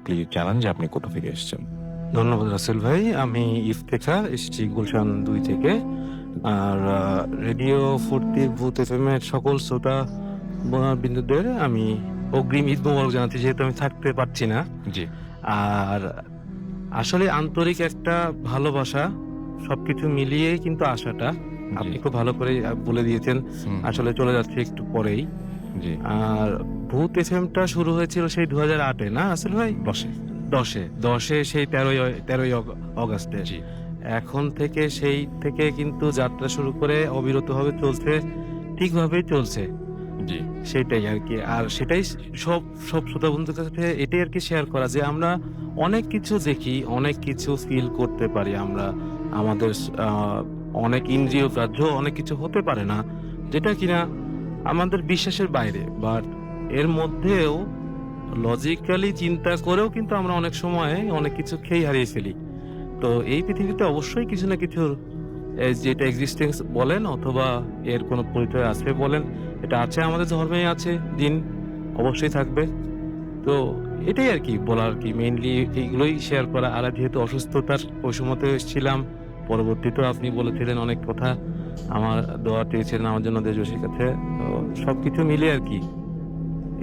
Please জানান যে আপনি কোথা থেকে এসেছেন। ধন্যবাদ রাসেল ভাই। আমি ইফতেখার, এসেছি গুলশান ২ থেকে। আর রেডিও ফুর্তি ভূত এফএম এর সকল শ্রোতা বিন্দুদের আমি অগ্রিম ঈদ মোবারক জানাচ্ছি, যেহেতু আমি থাকতে পারছি না। জি, আর আসলে আন্তরিক একটা ভালোবাসা, সবকিছু মিলিয়েই কিন্তু আশাটা জি, আপনি খুব ভালো করে বলে দিয়েছেন। হুম, আসলে চলে যাচ্ছে একটু পরেই। জি, আর ভূত এফএমটা শুরু হয়েছিল সেই ২০০৮ এ, না রাসেল ভাই? বসে। ১০ সেই ১৩ই অগাস্টে। জি, এখন থেকে সেই থেকে কিন্তু যাত্রা শুরু করে অবিরতভাবে চলছে, ঠিকভাবেই চলছে। জি, সেটাই আরকি। আর সেটাই সব সব শ্রোতা বন্ধুদের কাছে এটাই আরকি শেয়ার করা যে আমরা অনেক কিছু দেখি, অনেক কিছু ফিল করতে পারি আমরা। আমাদের অনেক ইন্দ্রিয় গ্রাহ্য অনেক কিছু হতে পারে না, যেটা কিনা আমাদের বিশ্বাসের বাইরে। বাট এর মধ্যেও লজিক্যালি চিন্তা করেও কিন্তু আমরা অনেক সময় অনেক কিছু খেই হারিয়ে ফেলি। তো এই পৃথিবীতে অবশ্যই কিছু না কিছুর যেটা এক্সিস্টেন্স বলেন অথবা এর কোনো পরিচয় আছে বলেন, এটা আছে, আমাদের ধর্মেই আছে, জিন অবশ্যই থাকবে। তো এটাই আরকি বলা আরকি, মেইনলি এইগুলোই শেয়ার করা। আর যেহেতু অসুস্থতার ওই সময়তে ছিলাম, পরবর্তীতেও আপনি বলেছিলেন অনেক কথা, আমার দোয়া চেয়েছিলেন আমার জন্য দেশবাসীর কাছে। তো সবকিছু মিলিয়ে আরকি,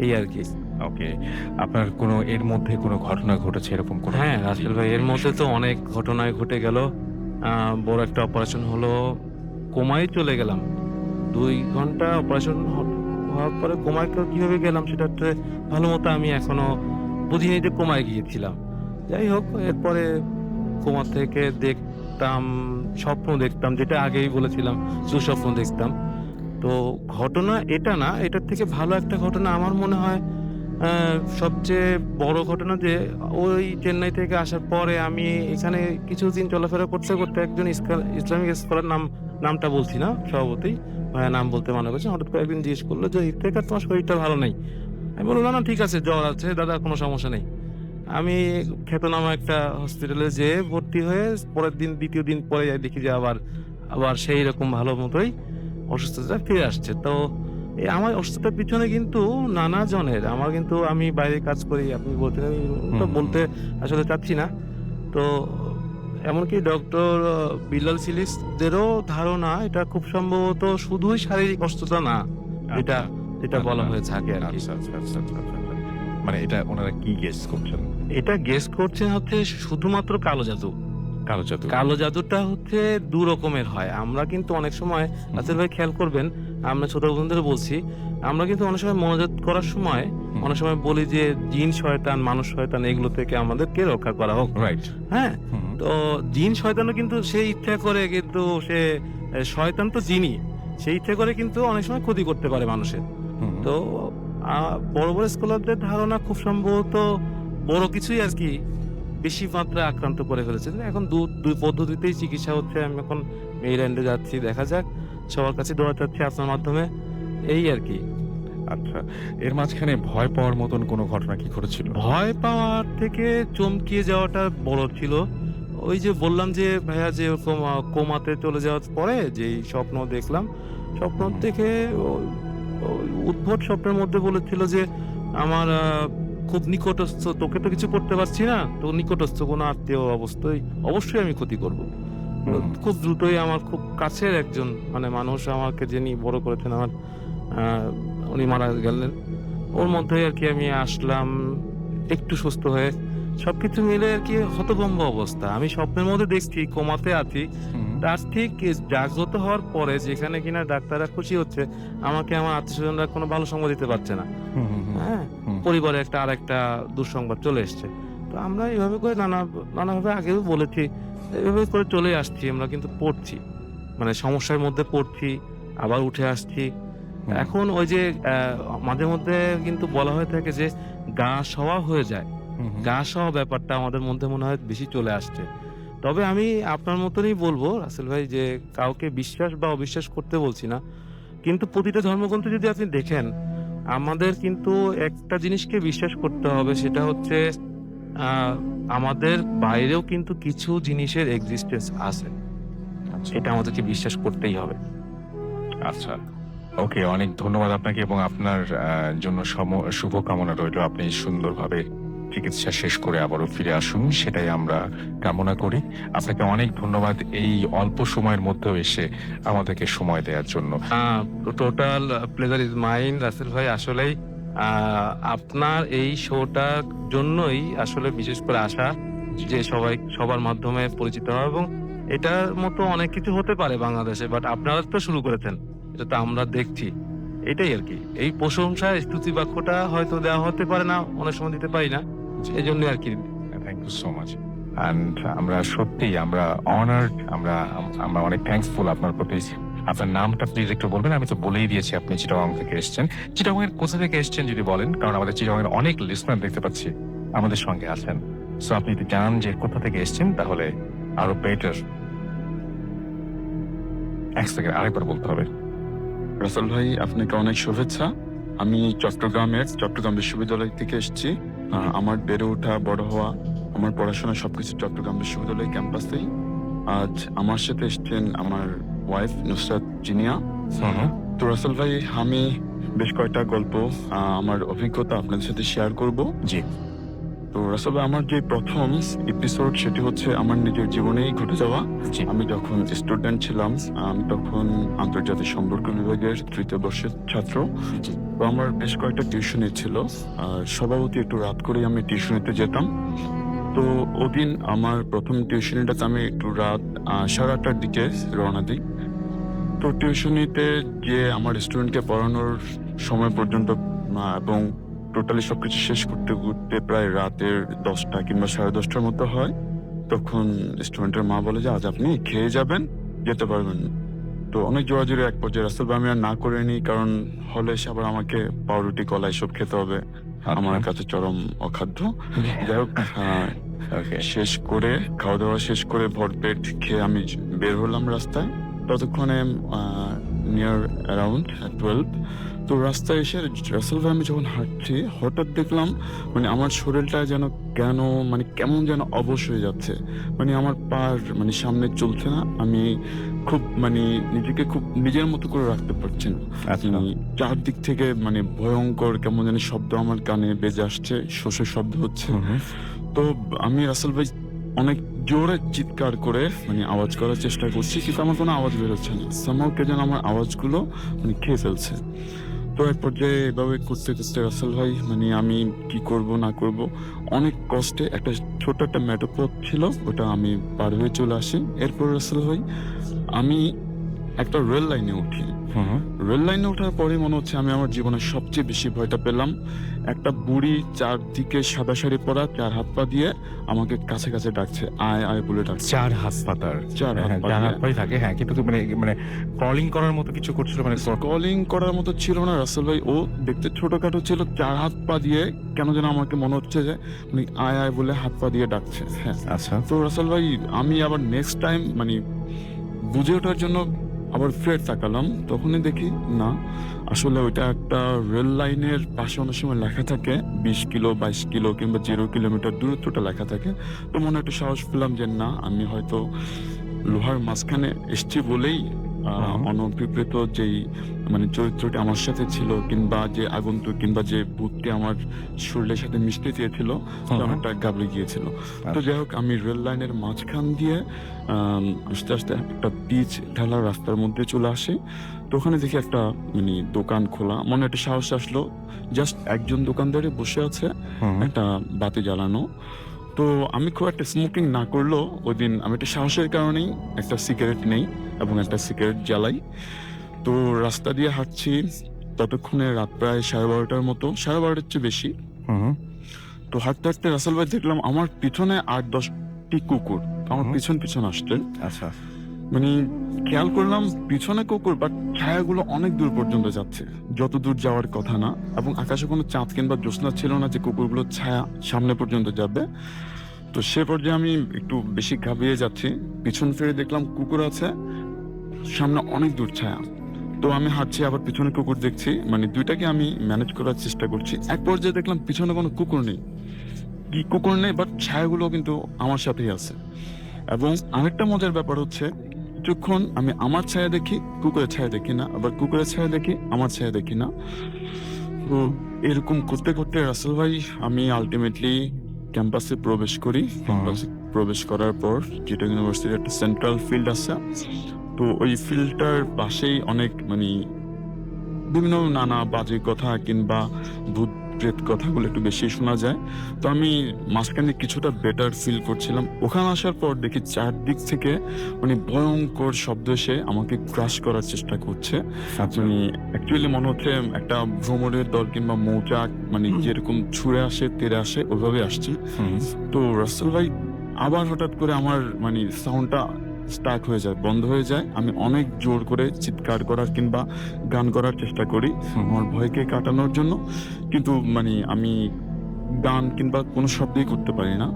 এই আরকি। ওকে। আপনার কোনো এর মধ্যে কোনো ঘটনা ঘটেছে এরকম কোনো হ্যাঁ, কি? জি, রাসেল ভাই, এর মধ্যে তো শুনতে অনেক ঘটনাই ঘটে গেল। বড় একটা অপারেশন হলো, কোমায় চলে গেলাম। ২ ঘন্টা অপারেশন হওয়ার পরে কোমায় কিভাবে গেলাম সেটা হচ্ছে ভালোমতো আমি এখনো বুঝিনি যে কোমায় গিয়েছিলাম। যাই হোক, এরপরে কোমা থেকে দেখতাম, স্বপ্ন দেখতাম, যেটা আগেই বলেছিলাম, দুঃস্বপ্ন দেখতাম। তো ঘটনা এটা না, এটার থেকে ভালো একটা ঘটনা আমার মনে হয়, আ সবচেয়ে বড় ঘটনা যে ওই চেন্নাই থেকে আসার পরে আমি এখানে কিছুদিন চলাফেরা করতে, করতে একজন ইসলামিক স্কলার, নামটা বলছি না স্বভাবতই, ভাইয়া নাম বলতে মানা করছেন। হঠাৎ করে একদিন জিজ্ঞেস করল যে, "ইফতেখার, তোমার শরীরটা ভালো নাই?" আমি বললাম, "না, না, ঠিক আছে, জ্বর আছে দাদা, কোনো সমস্যা নেই।" আমি খ্যাতনামা একটা হসপিটালে যেয়ে ভর্তি হয়ে পরের দিন, ২য় দিন পরে যাই, দেখি যে আবার সেই রকম ভালো মতোই অসুস্থতা ফিরে আসছে। তো আমার অসুস্থতার পিছনে কিন্তু নানা জনের, আমার কিন্তু, আমি বাইরে কাজ করি, আপনি বলছেন, আমি হুম, তো হুম, বলতে আসলে চাচ্ছি না। তো এমনকি ডক্টর বিল্লাল সিলিসদেরও ধারণা এটা খুব সম্ভবত শুধুই শারীরিক অসুস্থতা না, যেটা আচ্ছা, যেটা বলা আচ্ছা, হয়ে থাকে আরকি। আচ্ছা, আচ্ছা, আচ্ছা, আচ্ছা, আচ্ছা। মানে এটা উনারা কি গেস করছেন? এটা গেস করছেন হচ্ছে শুধুমাত্র কালো জাদু। কালো জাদু। কালো জাদুটা হচ্ছে ২ রকমের হয়। আমরা কিন্তু অনেক সময়, হুম, আসলে হুম, ভাই খেয়াল করবেন, আমরা ছোট বন্ধুদের বলছি, আমরা কিন্তু অনেক সময় মোনাজাত করার সময় হুম, অনেক সময় বলি যে জিন শয়তান, মানুষ শয়তান, এগুলো থেকে আমাদেরকে রক্ষা করা হোক। রাইট। হ্যাঁ? হুম, তো জিন শয়তানও কিন্তু সে ইচ্ছা করে, কিন্তু সে শয়তান তো জিনই। সে ইচ্ছা করে কিন্তু অনেক সময় ক্ষতি করতে পারে মানুষের। হুম, হুম, তো আ বড়, বড় স্কলারদের ধারণা খুব সম্ভবত বড় কিছুই আরকি বেশি মাত্রায় আক্রান্ত করে ফেলেছে। এখন দুই পদ্ধতিতেই চিকিৎসা হচ্ছে। আমি এখন মেইল্যান্ডে যাচ্ছি। দেখা যাক। সবার কাছে দোয়া চাচ্ছি আপনার মাধ্যমে। এই আরকি। আচ্ছা। এর মাঝখানে ভয় পাওয়ার মতন কোনো ঘটনা কি ঘটেছিল? ভয় পাওয়ার থেকে চমকিয়ে যাওয়াটা বড় ছিল। ওই যে বললাম যে ভাইয়া, যে ওরকম কোমাতে চলে যাওয়ার পরে যেই স্বপ্ন দেখলাম, স্বপ্ন হুম, হুম, দেখে ওই উদ্ভট স্বপ্নের মধ্যে বলেছিল যে আমার খুব নিকটস্থ, তোকে তো কিছু করতে পারছি না, তো নিকটস্থ কোনো আত্মীয় অবশ্যই আমি ক্ষতি করব। তো হুম, খুব দ্রুতই আমার খুব কাছের একজন, মানে মানুষ আমাকে যিনি বড় করেছেন, আমার আ উনি মারা গেলেন। ওর হুম, মধ্যেই আরকি আমি আসলাম একটু সুস্থ হয়ে। সবকিছু মিলে আরকি হতভম্ব অবস্থা। আমি স্বপ্নের মধ্যে দেখছি কোমাতে আছি। হুম, তার ঠিক জাগ্রত হওয়ার পরে, যেখানে কিনা ডাক্তাররা খুশি হচ্ছে, আমাকে আমার আত্মীয়স্বজনরা কোনো ভালো সংবাদ দিতে পারছে না। হুম, হুম, হুম, হ্যাঁ? হুম, পরিবারে আরেকটা দুঃসংবাদ চলে এসছে। তো আমরা এভাবে করে নানাভাবে আগেও বলেছি। এভাবে করে চলে আসছি। আমরা কিন্তু পড়ছি। মানে সমস্যার মধ্যে পড়ছি, আবার উঠে আসছি। হুম, এখন ওই যে মাঝে মধ্যে কিন্তু বলা হয়ে থাকে যে গা সওয়া হয়ে যায়। হুম, হুম। গা সওয়া ব্যাপারটা আমাদের মধ্যে মনে হয় বেশি চলে আসছে। তবে আমি আপনার মতনই বলব রাসেল ভাই, যে কাউকে বিশ্বাস বা অবিশ্বাস করতে বলছি না। কিন্তু প্রতিটা ধর্মগ্রন্থে যদি আপনি দেখেন, আমাদের কিন্তু একটা জিনিসকে বিশ্বাস করতে হবে, সেটা হচ্ছে আ আমাদের বাইরেও কিন্তু কিছু জিনিসের এক্সিস্টেন্স আছে। আচ্ছা, এটা আমাদেরকে বিশ্বাস করতেই হবে। আচ্ছা। ওকে, অনেক ধন্যবাদ আপনাকে এবং আপনার জন্য শুভকামনা রইলো। আপনি সুন্দরভাবে চিকিৎসা শেষ করে আবারও ফিরে আসুন, সেটাই আমরা কামনা করি। আপনাকে অনেক ধন্যবাদ এই অল্প সময়ের মধ্যেও এসে আমাদেরকে সময় দেওয়ার জন্য। Total pleasure is mine Russell ভাই। আসলেই আপনার এই শোটার জন্যই আসলে বিশেষ করে আসা, যে সবার মাধ্যমে পরিচিত হওয়া, এবং এটার মতো অনেক কিছু হতে পারে বাংলাদেশে, বাট আপনারা তো শুরু করেছেন, এটা তো আমরা দেখছি। এটাই আর কি, এই প্রশংসা স্তুতি বাক্যটা হয়তো দেওয়া হতে পারে না, অনেক সময় দিতে পারি না, এই জন্য আর কি। Thank you so much. And আমরা সত্যিই আমরা অনার্ড, আমরা অনেক থ্যাঙ্কফুল আপনার প্রতি। আপনার নামটা প্লিজ একটু বলবেন। আমি তো বলেই দিয়েছি আপনি চিটাগং থেকে এসেছেন। চিটাগং এর কোথা থেকে এসেছেন যদি বলেন, কারণ আমাদের চিটাগং এর অনেক লিসনার দেখতে পাচ্ছি আমাদের সঙ্গে আছেন। সো আপনি যদি জানান যে কোথা থেকে এসেছেন তাহলে আরো বেটার। এক সেকেন্ড, আরেকবার বলতে হবে। রাসেল ভাই, আপনাকে অনেক শুভেচ্ছা। আমি চট্টগ্রাম বিশ্ববিদ্যালয় থেকে এসেছি। আমার বেড়ে ওঠা, বড় হওয়া, আমার পড়াশোনা সবকিছু চট্টগ্রাম বিশ্ববিদ্যালয় ক্যাম্পাসেই। আজ আমার সাথে এসেছেন আমার ওয়াইফ নুসরাত জিনিয়া। তো রাসেল ভাই, আমি বেশ কয়েকটা গল্প, আমার অভিজ্ঞতা আপনাদের সাথে শেয়ার করব। জি। তো রাসেল ভাই, আমার যে প্রথম এপিসোড সেটি হচ্ছে আমার নিজের জীবনেই ঘটে যাওয়া। জি। আমি যখন স্টুডেন্ট ছিলাম, আমি তখন আন্তর্জাতিক সম্পর্ক বিভাগের 3য় বর্ষের ছাত্র। জি। তো আমার বেশ কয়েকটা টিউশনি ছিল, আর স্বভাবতই একটু রাত করেই আমি টিউশনিতে যেতাম। তো ওদিন আমার প্রথম টিউশনিটাতে আমি একটু রাত 8:30টার দিকে রওনা দিই। তো টিউশনিতে যে আমার স্টুডেন্টকে পড়ানোর সময় পর্যন্ত এবং টোটালি সবকিছু শেষ করতে করতে প্রায় রাতের 10টা কিংবা 10:30টার মতো হয়। তখন স্টুডেন্টের মা বলে যে আজ আপনি খেয়ে যাবেন, যেতে পারবেন না। তো অনেক জোরাজুরি এক পর্যায়ে রাসেল ভাই আমি আর না করে নিই, কারণ হলে এসে আবার আমাকে পাউরুটি কলা এসব খেতে হবে, আমার কাছে চরম অখাদ্য। যাই হোক, ওকে। শেষ করে খাওয়া দাওয়া শেষ করে ভরপেট খেয়ে আমি বের হলাম রাস্তায়। ততক্ষণে নিয়ার অ্যারাউন্ড 12। তো রাস্তায় এসে রাসেল ভাই আমি যখন হাঁটছি, হঠাৎ দেখলাম মানে আমার শরীরটা যেন কেমন যেন অবশ হয়ে যাচ্ছে। মানে আমার পার সামনে চলছে না। আমি খুব নিজেকে খুব নিজের মতো করে রাখতে পারছি না। আচ্ছা। চারদিক থেকে ভয়ঙ্কর কেমন যেন শব্দ আমার কানে বেজে আসছে, শোষের শব্দ হচ্ছে। তো আমি রাসেল ভাই অনেক জোরে চিৎকার করে আওয়াজ করার চেষ্টা করছি, কিন্তু আমার কোনো আওয়াজ বেরোচ্ছে না। সামহাউ কে যেন আমার আওয়াজগুলো খেয়ে ফেলছে। তো এক পর্যায়ে এভাবে করতে করতে রাসেল ভাই আমি কি করব না করব অনেক কষ্টে একটা ছোট একটা মেঠোপথ ছিল, ওটা আমি পার হয়ে চলে আসি। এরপর রাসেল ভাই আমি একটা রেল লাইনে উঠি। রেল লাইনে ওঠার পরে মনে হচ্ছে আমি আমার জীবনের সবচেয়ে বেশি ভয়টা পেলাম। একটা বুড়ি চারদিকে সাদা শাড়ি পরা, 4 হাত পা দিয়ে আমাকে কাছে কাছে ডাকছে, আয় আয় বলে ডাকছে। 4 হাত পাতার। 4 হাত পা 4 দিয়ে। হাত পাই থাকে, হ্যাঁ, কিন্তু তো মানে ক্রলিং করার মতো কিছু করছিল, কলিং করার মতো ছিল না রাসেল ভাই, ও দেখতে ছোটখাটো ছিল, 4 হাত পা দিয়ে কেন যেন আমাকে মনে হচ্ছে যে আয় আয় বলে হাত পা দিয়ে ডাকছে। হ্যাঁ। আচ্ছা। তো রাসেল ভাই আমি আবার নেক্সট টাইম বুঝে ওঠার জন্য আবার ফের তাকালাম, তখনই দেখি না, আসলে ওইটা একটা রেল লাইনের পাশে অনেক সময় লেখা থাকে 20 কিলো 22 কিলো কিংবা 0 কিলোমিটার দূরত্বটা লেখা থাকে। তো মনে একটু সাহস পেলাম যে না, আমি হয়তো লোহার মাঝখানে এসছি বলেই অনভিপ্রেত যেই চরিত্রটি আমার সাথে ছিল, কিংবা যে আগন্তুক কিংবা যে ভূতটি আমার শরীরের সাথে মিশতে চেয়েছিল, অনেকটা ঘাবড়ে গিয়েছিল। তো যাই হোক, আমি রেল লাইনের মাঝখান দিয়ে আস্তে আস্তে একটা পিচ ঢালা রাস্তার মধ্যে চলে আসি। তো ওখানে দেখি একটা দোকান খোলা, মনে একটা সাহস আসলো। জাস্ট একজন দোকানদারে বসে আছে, একটা বাতি জ্বালানো। তো আমি খুব একটা স্মোকিং না করলেও ওই দিন আমি একটা সাহসের কারণেই একটা সিগারেট নেই এবং একটা সিগারেট জ্বালাই। তো রাস্তা দিয়ে হাঁটছি, ততক্ষণে রাত প্রায় 12:30টার মতো, 12:30টার চেয়ে বেশি। তো হাঁটতে হাঁটতে রাসেল ভাই দেখলাম আমার পিছনে 8-10টি কুকুর আমার পিছন পিছন আসছে। আচ্ছা। খেয়াল করলাম পিছনে কুকুর, বাট ছায়াগুলো অনেক দূর পর্যন্ত যাচ্ছে, যত দূর যাওয়ার কথা না, এবং আকাশে কোনো চাঁদ কিংবা জ্যোৎস্না ছিল না যে কুকুরগুলোর ছায়া সামনে পর্যন্ত যাবে। তো সে পর্যায়ে আমি একটু বেশি ঘাবড়িয়ে যাচ্ছি, পিছন ফিরে দেখলাম কুকুর আছে, সামনে অনেক দূর ছায়া। তো আমি হাঁটছি, আবার পিছনে কুকুর দেখছি, দুইটাকে আমি ম্যানেজ করার চেষ্টা করছি। এক পর্যায়ে দেখলাম পিছনে কোনো কুকুর নেই, বাট ছায়াগুলো কিন্তু আমার সাথেই আছে। এবং আরেকটা মজার ব্যাপার হচ্ছে, যখন আমি আমার ছায়া দেখি, কুকুরের ছায়া দেখি না, আবার কুকুরের ছায়া দেখি, আমার ছায়া দেখি না। তো এরকম করতে করতে রাসেল ভাই আমি আলটিমেটলি ক্যাম্পাসে প্রবেশ করি। ক্যাম্পাসে প্রবেশ করার পর চিটাগং ইউনিভার্সিটির একটা সেন্ট্রাল ফিল্ড আছে, তো ওই ফিল্ডটার পাশেই অনেক মানে বিভিন্ন নানা বাজে কথা কিংবা ভূত প্রেত কথাগুলো একটু বেশি শোনা যায়। তো আমি মাঝখানে কিছুটা বেটার ফিল করছিলাম। ওখানে আসার পর দেখি চারদিক থেকে মানে ভয়ঙ্কর শব্দ এসে আমাকে ক্রাশ করার চেষ্টা করছে। মানে অ্যাকচুয়ালি মনে হচ্ছে একটা ভ্রমণের দল কিংবা মৌচাক মানে যেরকম ছুঁড়ে আসে তেড়ে আসে ওইভাবে আসছে। তো রাসেল ভাই আবার হঠাৎ করে আমার মানে সাউন্ডটা স্টাক হয়ে যায়, বন্ধ হয়ে যায়। আমি অনেক জোর করে চিৎকার করার কিংবা গান করার চেষ্টা করি আমার ভয়কে কাটানোর জন্য, কিন্তু মানে আমি গান কিংবা কোনো শব্দই করতে পারি না।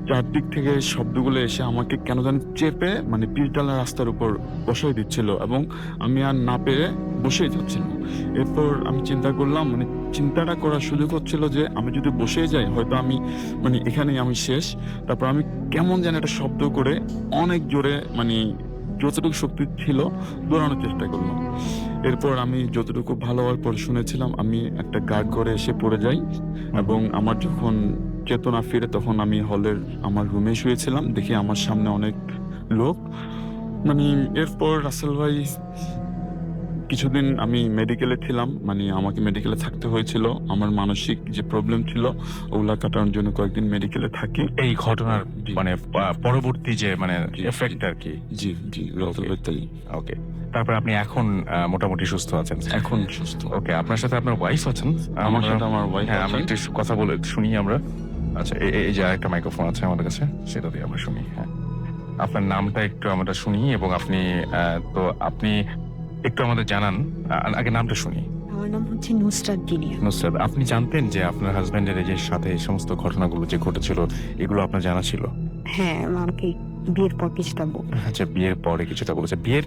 চারদিক থেকে শব্দগুলো এসে আমাকে কেন জানি চেপে মানে পিচঢালা রাস্তার উপর বসাই দিচ্ছিল এবং আমি আর না পেরে বসেই যাচ্ছিলাম। এরপর আমি চিন্তা করলাম, মানে চিন্তাটা করার সুযোগ হচ্ছিল যে আমি যদি বসে যাই হয়তো আমি মানে এখানেই আমি শেষ। তারপর আমি কেমন যেন একটা শব্দ করে অনেক জোরে মানে যতটুকু শক্তি ছিল দৌড়ানোর চেষ্টা করলাম। এরপর আমি যতটুকু ভালো হওয়ার পর শুনেছিলাম আমি একটা গার্ড ঘরে এসে পড়ে যাই এবং আমার যখন চেতনা ফিরে তখন আমি হলের আমার রুমে শুয়েছিলাম। দেখি আমার সামনে অনেক লোক। মানে এরপর রাসেল ভাই কিছুদিন আমি মেডিকেলে ছিলাম, মানে আমাকে মেডিকেলে থাকতে হয়েছিল। আমার মানসিক যে প্রবলেম ছিল ওগুলা কাটানোর জন্য কয়েকদিন মেডিকেলে থাকি। এই ঘটনার জি। মানে পরবর্তী যে মানে জি, এফেক্ট আর কি। জি জি রাসেল ভাই তাই। ওকে, তারপর আপনি এখন মোটামুটি সুস্থ আছেন? এখন সুস্থ। ওকে, আপনার সাথে আপনার ওয়াইফ আছেন? আমার সাথে আমার ওয়াইফ হ্যাঁ, আমরা আছে। একটু কথা বলে শুনি আমরা। আচ্ছা, এই যে আরেকটা মাইক্রোফোন আছে আমাদের কাছে, সেটা দিয়ে আমরা শুনি। হ্যাঁ, আপনার নামটা একটু আমরা শুনি এবং আপনি তো আপনি একটু আমাদের জানান। আগে নামটা শুনি। আমার নাম হচ্ছে নুসরাত দিনিয়া। নুসরাত, আপনি জানতেন যে আপনার হাজবেন্ডের এই যে সাথে এই সমস্ত ঘটনাগুলো যে ঘটেছিল এগুলো আপনার জানা ছিল? হ্যাঁ, আমাকে বিয়ের পর কিছুটা আচ্ছা, বিয়ের পরে কিছুটা বলেছে। বিয়ের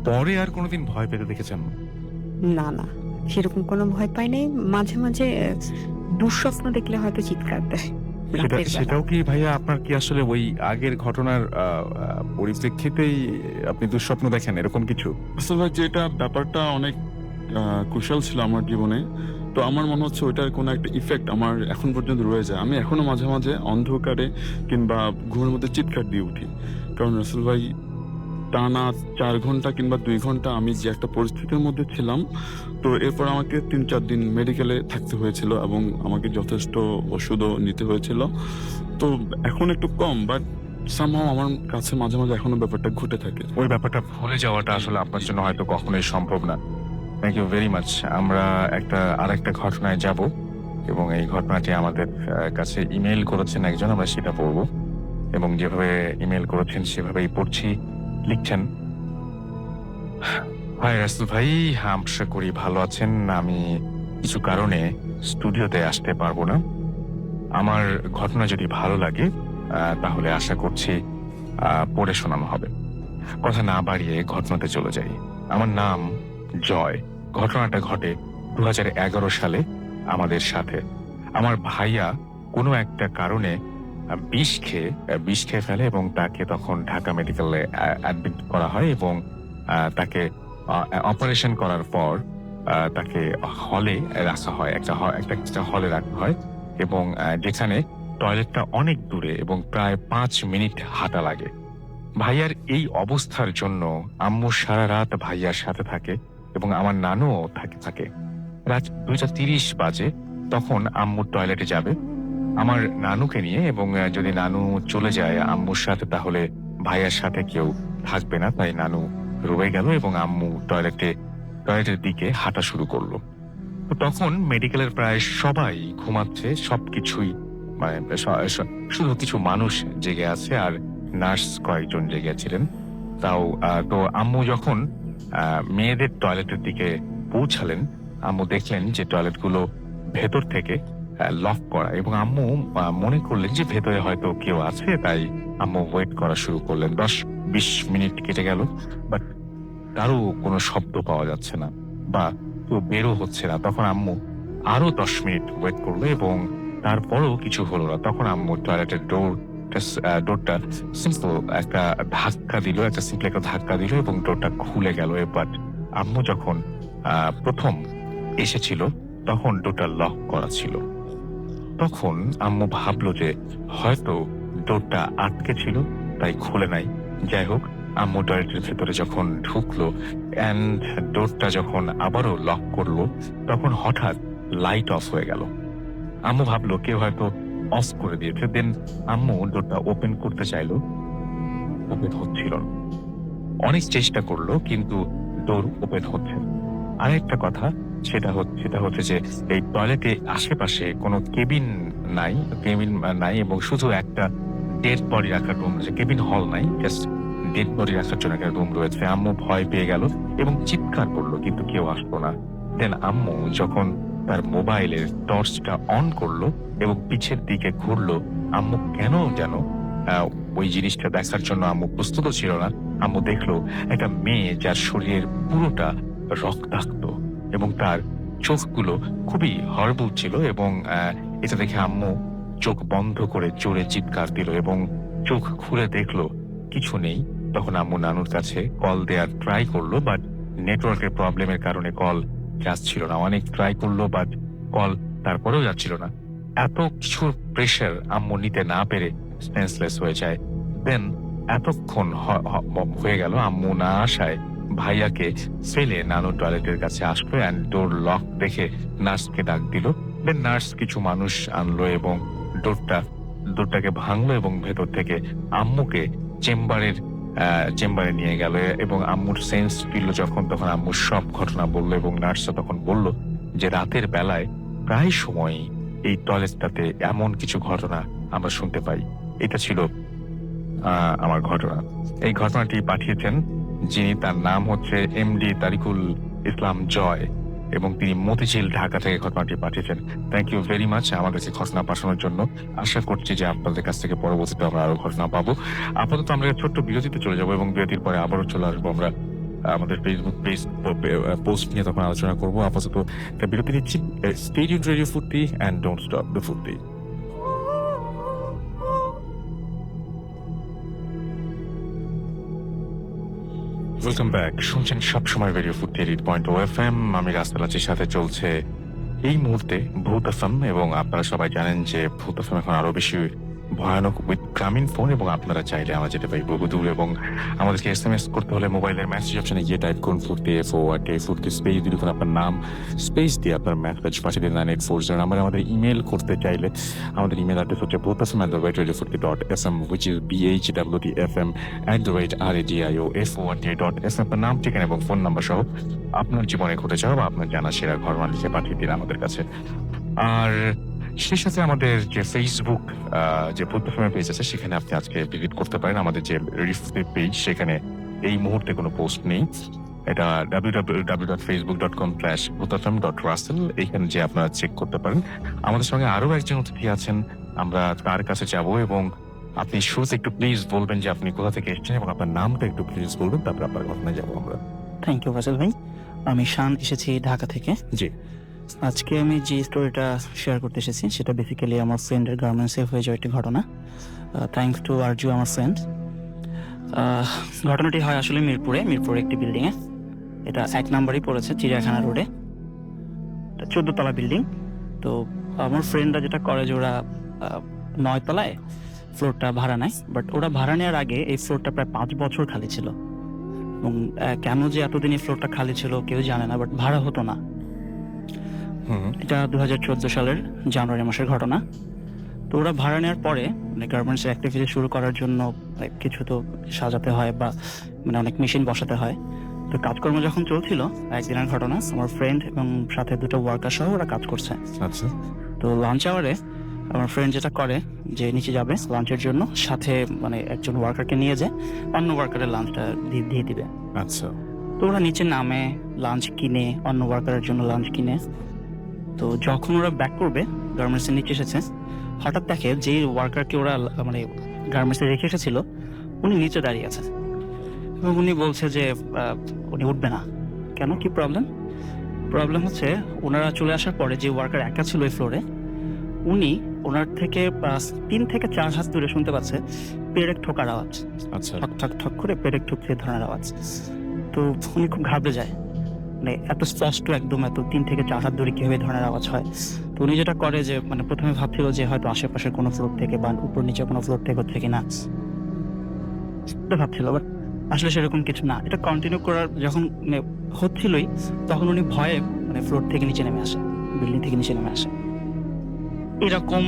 পরে আর কোনোদিন ভয় পেতে দেখেছেন? না না, সেরকম কোনো ভয় পাই নাই। মাঝে মাঝে দুঃস্বপ্ন দেখলে হয়তো চিৎকার দেয় রাতের বেলা। সেটাও কি ভাইয়া আপনার কি আসলে ওই আগের ঘটনার পরিপ্রেক্ষিতেই আপনি দুঃস্বপ্ন দেখেন এরকম কিছু? আসলে ভাই যেটা ব্যাপারটা অনেক কুশল ছিল আমার জীবনে, তো আমার মনে হচ্ছে ওইটার কোনো একটা ইফেক্ট আমার এখন পর্যন্ত রয়ে যায়। আমি এখনো মাঝে মাঝে অন্ধকারে কিংবা ঘুমের মধ্যে চিৎকার দিয়ে উঠি, কারণ রাসেল ভাই টানা 4 ঘন্টা কিংবা 2 ঘন্টা আমি যে একটা পরিস্থিতির মধ্যে ছিলাম, তো এরপর আমাকে 3-4 দিন মেডিকেলে থাকতে হয়েছিল এবং আমাকে যথেষ্ট ওষুধও নিতে হয়েছিল। তো এখন একটু কম, বাট সামহাও আমার কাছে মাঝে মাঝে এখনো ব্যাপারটা ঘটে থাকে। ওই ব্যাপারটা ভুলে যাওয়াটা আসলে আপনার জন্য হয়তো কখনোই সম্ভব না। Thank you very much. আমরা আরেকটা ঘটনায় যাব এবং এই ঘটনাটি আমাদের কাছে ইমেল করেছেন একজন, আমরা সেটা পড়ব এবং যেভাবে ইমেল করেছেন সেভাবেই পড়ছি। লিখছেন, হাই রাসেল ভাই, আশা করি ভালো আছেন। আমি কিছু কারণে স্টুডিওতে আসতে পারবো না। আমার ঘটনা যদি ভালো লাগে তাহলে আশা করছি পড়ে শোনানো হবে। কথা না বাড়িয়ে ঘটনাতে চলে যাই। আমার নাম জয়। ঘটনাটা ঘটে 2011 সালে আমাদের সাথে। আমার ভাইয়া কোনো একটা কারণে বিষ খেয়ে ফেলে এবং তাকে তখন ঢাকা মেডিকেলে অ্যাডমিট করা হয় এবং তাকে অপারেশন করার পর তাকে হলে রাখা হয়, একটা হলে রাখা হয় এবং যেখানে টয়লেটটা অনেক দূরে এবং প্রায় 5 মিনিট হাঁটা লাগে। ভাইয়ার এই অবস্থার জন্য আম্মু সারা রাত ভাইয়ার সাথে থাকে এবং আমার নানুও থাকে। রাত 2:30 বাজে, তখন আম্মু টয়লেটে যাবে আমার নানুকে নিয়ে, এবং যদি নানু চলে যায় আম্মুর সাথে তাহলে ভাইয়ার সাথে কেউ থাকবে না, তাই নানু রয়ে গেল এবং আম্মু টয়লেটের দিকে হাঁটা শুরু করলো। তো তখন মেডিকেলের প্রায় সবাই ঘুমাচ্ছে, সবকিছুই মানে শুধু কিছু মানুষ জেগে আছে আর নার্স কয়েকজন জেগে ছিলেন। তো আম্মু যখন মেয়েদের টয়লেটের দিকে পৌঁছালেন, আম্মু দেখলেন যে টয়লেটগুলো ভেতর থেকে লক করা এবং আম্মু মনে করলেন যে ভেতরে হয়তো কেউ আছে, তাই আম্মু ওয়েট করা শুরু করলেন। 10-20 মিনিট কেটে গেল, বাট কারো কোনো শব্দ পাওয়া যাচ্ছে না বা কেউ বেরো হচ্ছে না। তখন আম্মু আরো 10 মিনিট ওয়েট করলো এবং তারপরও কিছু হলো না। তখন আম্মু টয়লেটের ডোরটা সিম্পল একটা ধাক্কা দিল এবং ডোরটা খুলে গেল। বাট আম্মু যখন প্রথম এসেছিল তখন ডোরটা লক করা ছিল। তখন আম্মু ভাবলো যে হয়তো ডোরটা আটকে ছিল, তাই খুলে নাই। যাই হোক, আম্মু টয়লেটের ভেতরে যখন ঢুকলো অ্যান্ড ডোরটা যখন আবারও লক করলো, তখন হঠাৎ লাইট অফ হয়ে গেল। আম্মু ভাবলো কেউ হয়তো অফ করে দিয়েছে। দেন আম্মু ডোরটা ওপেন করতে চাইলো, ওপেন হচ্ছিল না। অনেক চেষ্টা করলো কিন্তু ডোর ওপেন হচ্ছে না। আরেকটা কথা, সেটা হচ্ছে যে এই টয়লেটে আশেপাশে কোনো কেবিন নাই এবং শুধু একটা ডেড বডি রাখার রুম রয়েছে। কেবিন হল নাই, জাস্ট ডেড বডি রাখার জন্য একটা রুম রয়েছে। আম্মু ভয় পেয়ে গেল এবং চিৎকার করলো কিন্তু কেউ আসলো না। দেন আম্মু যখন তার মোবাইলের টর্চটা অন করলো এবং পিছের দিকে ঘুরলো, আম্মু কেন যেন ওই জিনিসটা দেখার জন্য আম্মু প্রস্তুত ছিল না। আম্মু দেখলো একটা মেয়ে যার শরীরের পুরোটা রক্তাক্ত এবং তার চোখগুলো খুবই হরবল ছিল এবং এটা দেখে আম্মু চোখ বন্ধ করে জোরে চিৎকার দিল এবং চোখ খুলে দেখলো কিছু নেই। তখন আম্মু নানুর কাছে কল দেওয়ার ট্রাই করলো, বাট নেটওয়ার্কের প্রবলেমের কারণে কল যাচ্ছিল না। অনেক ট্রাই করলো, বাট কল তারপরেও যাচ্ছিল না। এত কিছুর প্রেশার আম্মু নিতে না পেরে সেন্সলেস হয়ে যায়। দেন এতক্ষণ হয়ে গেল, আম্মু না আসায় ভাইয়াকে ফেলে নানু টয়লেটের কাছে আসলো অ্যান্ড ডোর লক দেখে নার্সকে ডাক দিল। দেন নার্স কিছু মানুষ আনলো এবং ডোরটাকে ভাঙলো এবং ভেতর থেকে আম্মুকে চেম্বারে নিয়ে গেল এবং আম্মুর সেন্স ফিরল যখন, তখন আম্মুর সব ঘটনা বললো এবং নার্সরা তখন বলল যে রাতের বেলায় প্রায় সময় এই টয়লেটটাতে এমন কিছু ঘটনা আমরা শুনতে পাই। এটা ছিল আমার ঘটনা। এই ঘটনাটি পাঠিয়েছেন যিনি, তার নাম হচ্ছে এমডি তারিকুল ইসলাম জয় এবং তিনি মতিঝিল, ঢাকা থেকে ঘটনাটি পাঠিয়েছেন। থ্যাংক ইউ ভেরি মাচ আমাদেরকে ঘটনা পাঠানোর জন্য। আশা করছি যে আপনাদের কাছ থেকে পরবর্তীতে আমরা আরো ঘটনা পাবো। আপাতত আমরা ছোট্ট বিরতিতে চলে যাবো এবং বিরতির পরে আবারও চলে আসবো আমরা আমাদের ফেসবুক পেজ পোস্ট নিয়ে তখন আলোচনা করবো। আপাতত বিরতি নিচ্ছি। স্টে টিউনড রেডিও ফুর্তি অ্যান্ড ডোন্ট স্টপ দ্য ফুর্তি। Welcome back. শুনছেন সবসময় রেডিও ফুর্তি 88.0 FM। আমি রাস্তাল আছির সাথে চলছে এই মুহূর্তে ভূত এফএম এবং আপনারা সবাই জানেন যে ভূত এফএম এখন আরো বেশি ভয়ানক উইথ গ্রামীণ ফোন এবং আপনারা চাইলে আমরা যেতে পারি বহুদূর এবং আমাদেরকে SMS করতে হলে মোবাইলের মেসেজ অপশনে গিয়ে টাইপ করুন ফুর্তি FORT ফুর্তি স্পেস দিয়ে লিখুন আপনার নাম, স্পেস দিয়ে আপনার মেসেজ পাঠিয়ে দিন 9840 নাম্বারে। আমাদের ইমেল করতে চাইলে আমাদের ইমেল অ্যাড্রেস হচ্ছে bhutfm@radiofurti.fm which is bhwtfm@radio.fm। আপনার নাম, ঠিকানা এবং ফোন নাম্বার সহ আপনার জীবনে ঘটে যাওয়া বা আপনার জানা সেরা ঘটনা লিখে পাঠিয়ে দিন আমাদের কাছে। আর সেই সাথে আমাদের যে ফেসবুক যে ভূত এফএম পেজ আছে সেখানে আপনি আজকে ভিজিট করতে পারেন। আমাদের যে রিফ্রেশ পেজ সেখানে এই মুহূর্তে কোনো পোস্ট নেই। এটা www.facebook.com/bhutfm.russell, এইখানে যে আপনারা চেক করতে পারেন। আমাদের সঙ্গে আরো একজন অতিথি আছেন, আমরা তার কাছে যাব এবং আপনি শুরুতে একটু প্লিজ বলবেন যে আপনি কোথা থেকে এসেছেন এবং আপনার নামটা একটু প্লিজ বলবেন, তারপর আপনার ঘটনায় যাবো আমরা। থ্যাংক ইউ ফাজল ভাই। আমি শান, এসেছি ঢাকা থেকে। জি। আজকে আমি যে স্টোরিটা শেয়ার করতে এসেছি সেটা বেসিক্যালি আমার ফ্রেন্ডের গার্মেন্টসে হয়ে যাওয়া একটি ঘটনা। থ্যাংকস টু আরজু, আমার ফ্রেন্ড। ঘটনাটি হয় আসলে মিরপুরে একটি বিল্ডিংয়ে। এটা 1 নম্বরই পড়েছে, চিড়িয়াখানা রোডে। 14 তলা বিল্ডিং। তো আমার ফ্রেন্ডরা যেটা করে যে ওরা 9 তলায় ফ্লোরটা ভাড়া নেয়, বাট ওরা ভাড়া নেওয়ার আগে এই ফ্লোরটা প্রায় 5 বছর খালি ছিল এবং কেন যে এতদিন এই ফ্লোরটা খালি ছিল কেউ জানে না, বাট ভাড়া হতো না। এটা 2014 সালের জানুয়ারি মাসের ঘটনা। তো ওরা ভাড়া নেওয়ার পরে মানে গার্মেন্টস অ্যাক্টিভিটি শুরু করার জন্য কিছু তো সাজাতে হয় বা মানে অনেক মেশিন বসাতে হয়। তো কাজকর্ম যখন চলছিল, একদিনের ঘটনা, আমার ফ্রেন্ড এবং সাথে 2টো ওয়ার্কার সহ ওরা কাজ করছে। আচ্ছা। তো লাঞ্চ আওয়ারে আমার ফ্রেন্ড যেটা করে যে নিচে যাবে লাঞ্চের জন্য, সাথে মানে একজন ওয়ার্কারকে নিয়ে যায় অন্য ওয়ার্কারের লাঞ্চটা দিয়ে দিবে। আচ্ছা। তো ওরা নিচে নামে, লাঞ্চ কিনে, অন্য ওয়ার্কারের জন্য লাঞ্চ কিনে। তো যখন ওরা ব্যাক করবে, গার্মেন্টসের নিচে এসেছে, হঠাৎ দেখে যে ওয়ার্কারকে ওরা মানে গার্মেন্টসে রেখে এসেছিল উনি নিচে দাঁড়িয়ে আছে এবং উনি বলছে যে উনি উঠবে না। কেন, কি প্রবলেম হচ্ছে ওনারা চলে আসার পরে যে ওয়ার্কার একা ছিল এই ফ্লোরে, উনি ওনার থেকে 3 থেকে 4 হাত দূরে শুনতে পাচ্ছে পেরেক ঠোকার আওয়াজ। আচ্ছা। ঠক ঠক ঠক করে পেরেক ঠুকছে ধরনের আওয়াজ। তো উনি খুব ঘাবড়ে যায় মানে এত স্পষ্ট একদম এত 3 থেকে 4 হাত দূরে কিভাবে এই ধরনের আওয়াজ হয়। তো উনি যেটা করে যে মানে প্রথমে ভাবছিল যে হয়তো আশেপাশের কোনো ফ্লোর থেকে বা উপর নিচে কোনো ফ্লোর থেকে হচ্ছে কিনা, এটা ভাবছিল, বাট আসলে সেরকম কিছু না। এটা কন্টিনিউ করার যখন মানে হচ্ছিলই, তখন উনি ভয়ে মানে ফ্লোর থেকে নিচে নেমে আসে, বিল্ডিং থেকে নিচে নেমে আসে। এরকম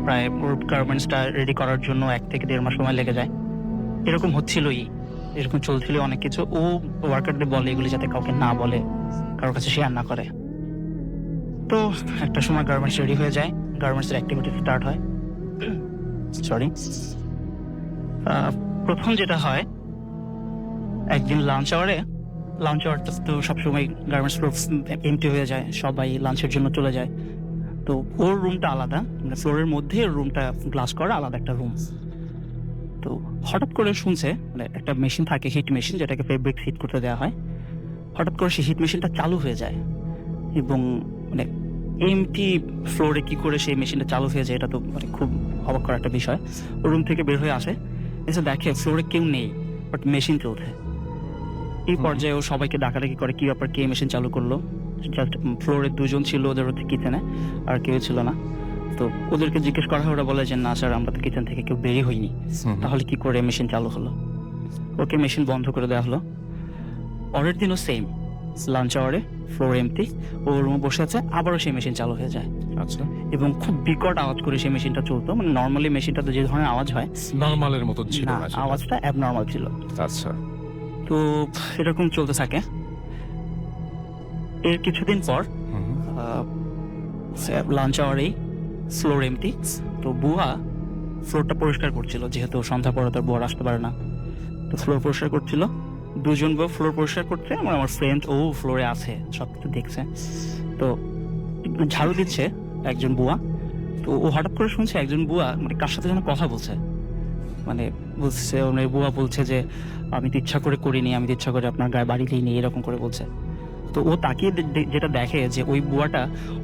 প্রায় ওর গার্মেন্টসটা রেডি করার জন্য 1 থেকে 1.5 মাস সময় লেগে যায়। এরকম হচ্ছিলই, এরকম চলছিল অনেক কিছু। ও ওয়ার্কারদের বলে এগুলি যাতে কাউকে না বলে, কারোর কাছে শেয়ার না করে। তো একটা সময় গার্মেন্টস রেডি হয়ে যায়, গার্মেন্টসের অ্যাক্টিভিটি স্টার্ট হয়। সরি, প্রথম যেটা হয়, একদিন লাঞ্চ আওয়ারটা তো সবসময় গার্মেন্টস ফ্লোর এমটি হয়ে যায়, সবাই লাঞ্চের জন্য চলে যায়। তো ওর রুমটা আলাদা, মানে ফ্লোরের মধ্যে ওর রুমটা গ্লাস করা আলাদা একটা রুম। তো হঠাৎ করে শুনছে মানে একটা মেশিন থাকে, হিট মেশিন, যেটাকে ফেব্রিক হিট করতে দেওয়া হয়। হঠাৎ করে সেই হিট মেশিনটা চালু হয়ে যায় এবং মানে এমটি ফ্লোরে কি করে সেই মেশিনটা চালু হয়ে যায়, এটা তো মানে খুব অবাক করা একটা বিষয়। ওর রুম থেকে বের হয়ে আসে, এসে দেখে ফ্লোরে কেউ নেই, বাট মেশিন চলছে। এই পর্যায়ে ও সবাইকে ডাকাডাকি করে, কি ব্যাপার, কে মেশিন চালু করলো। জাস্ট ফ্লোরে 2 জন ছিল, ওদের হচ্ছে কিচেনে, আর কেউ ছিল না। তো ওদেরকে জিজ্ঞেস করা হয়, ওরা বলে যে না স্যার, আমরা তো কিচেন থেকে কেউ বেরিয়ে হইনি, তাহলে কি করে মেশিন চালু হলো। ওকে মেশিন বন্ধ করে দেওয়া হলো। পরের দিনও সেম, লাঞ্চ আওয়ারে ফ্লোর এমটি, ও রুমে বসে আছে, আবারও সেই মেশিন চালু হয়ে যায় আচ্ছা, এবং খুব বিকট আওয়াজ করে সেই মেশিনটা চলতো। মানে নর্মালি মেশিনটাতে যে ধরনের আওয়াজ হয়, নরমালের মতো ছিল না, না সেটা? আওয়াজটা অ্যাবনর্মাল ছিল। আচ্ছা, তো এরকম চলতে থাকে। এর কিছুদিন পর হুম, লাঞ্চ আওয়ারেই ফ্লোর এমটি। তো বুয়া ফ্লোরটা পরিষ্কার করছিল, যেহেতু সন্ধ্যা পরে তার বুয়া আসতে পারে না। তো ফ্লোর পরিষ্কার করছিল, 2 জন বুয়া ফ্লোর পরিষ্কার করছে, আমার ফ্রেন্ড ও ফ্লোরে আছে, সবকিছু দেখছে। তো ঝাড়ু দিচ্ছে একজন বুয়া। তো ও হঠাৎ করে শুনছে একজন বুয়া মানে কার সাথে যেন কথা বলছে, মানে বলছে, মানে বুয়া বলছে যে আমি তো ইচ্ছা করে করিনি, আমি তো ইচ্ছা করে আপনার গায়ে বাড়ি দিইনি, এরকম করে বলছে। তো ও তাকিয়ে যেটা দেখে যে ওই বুয়াটা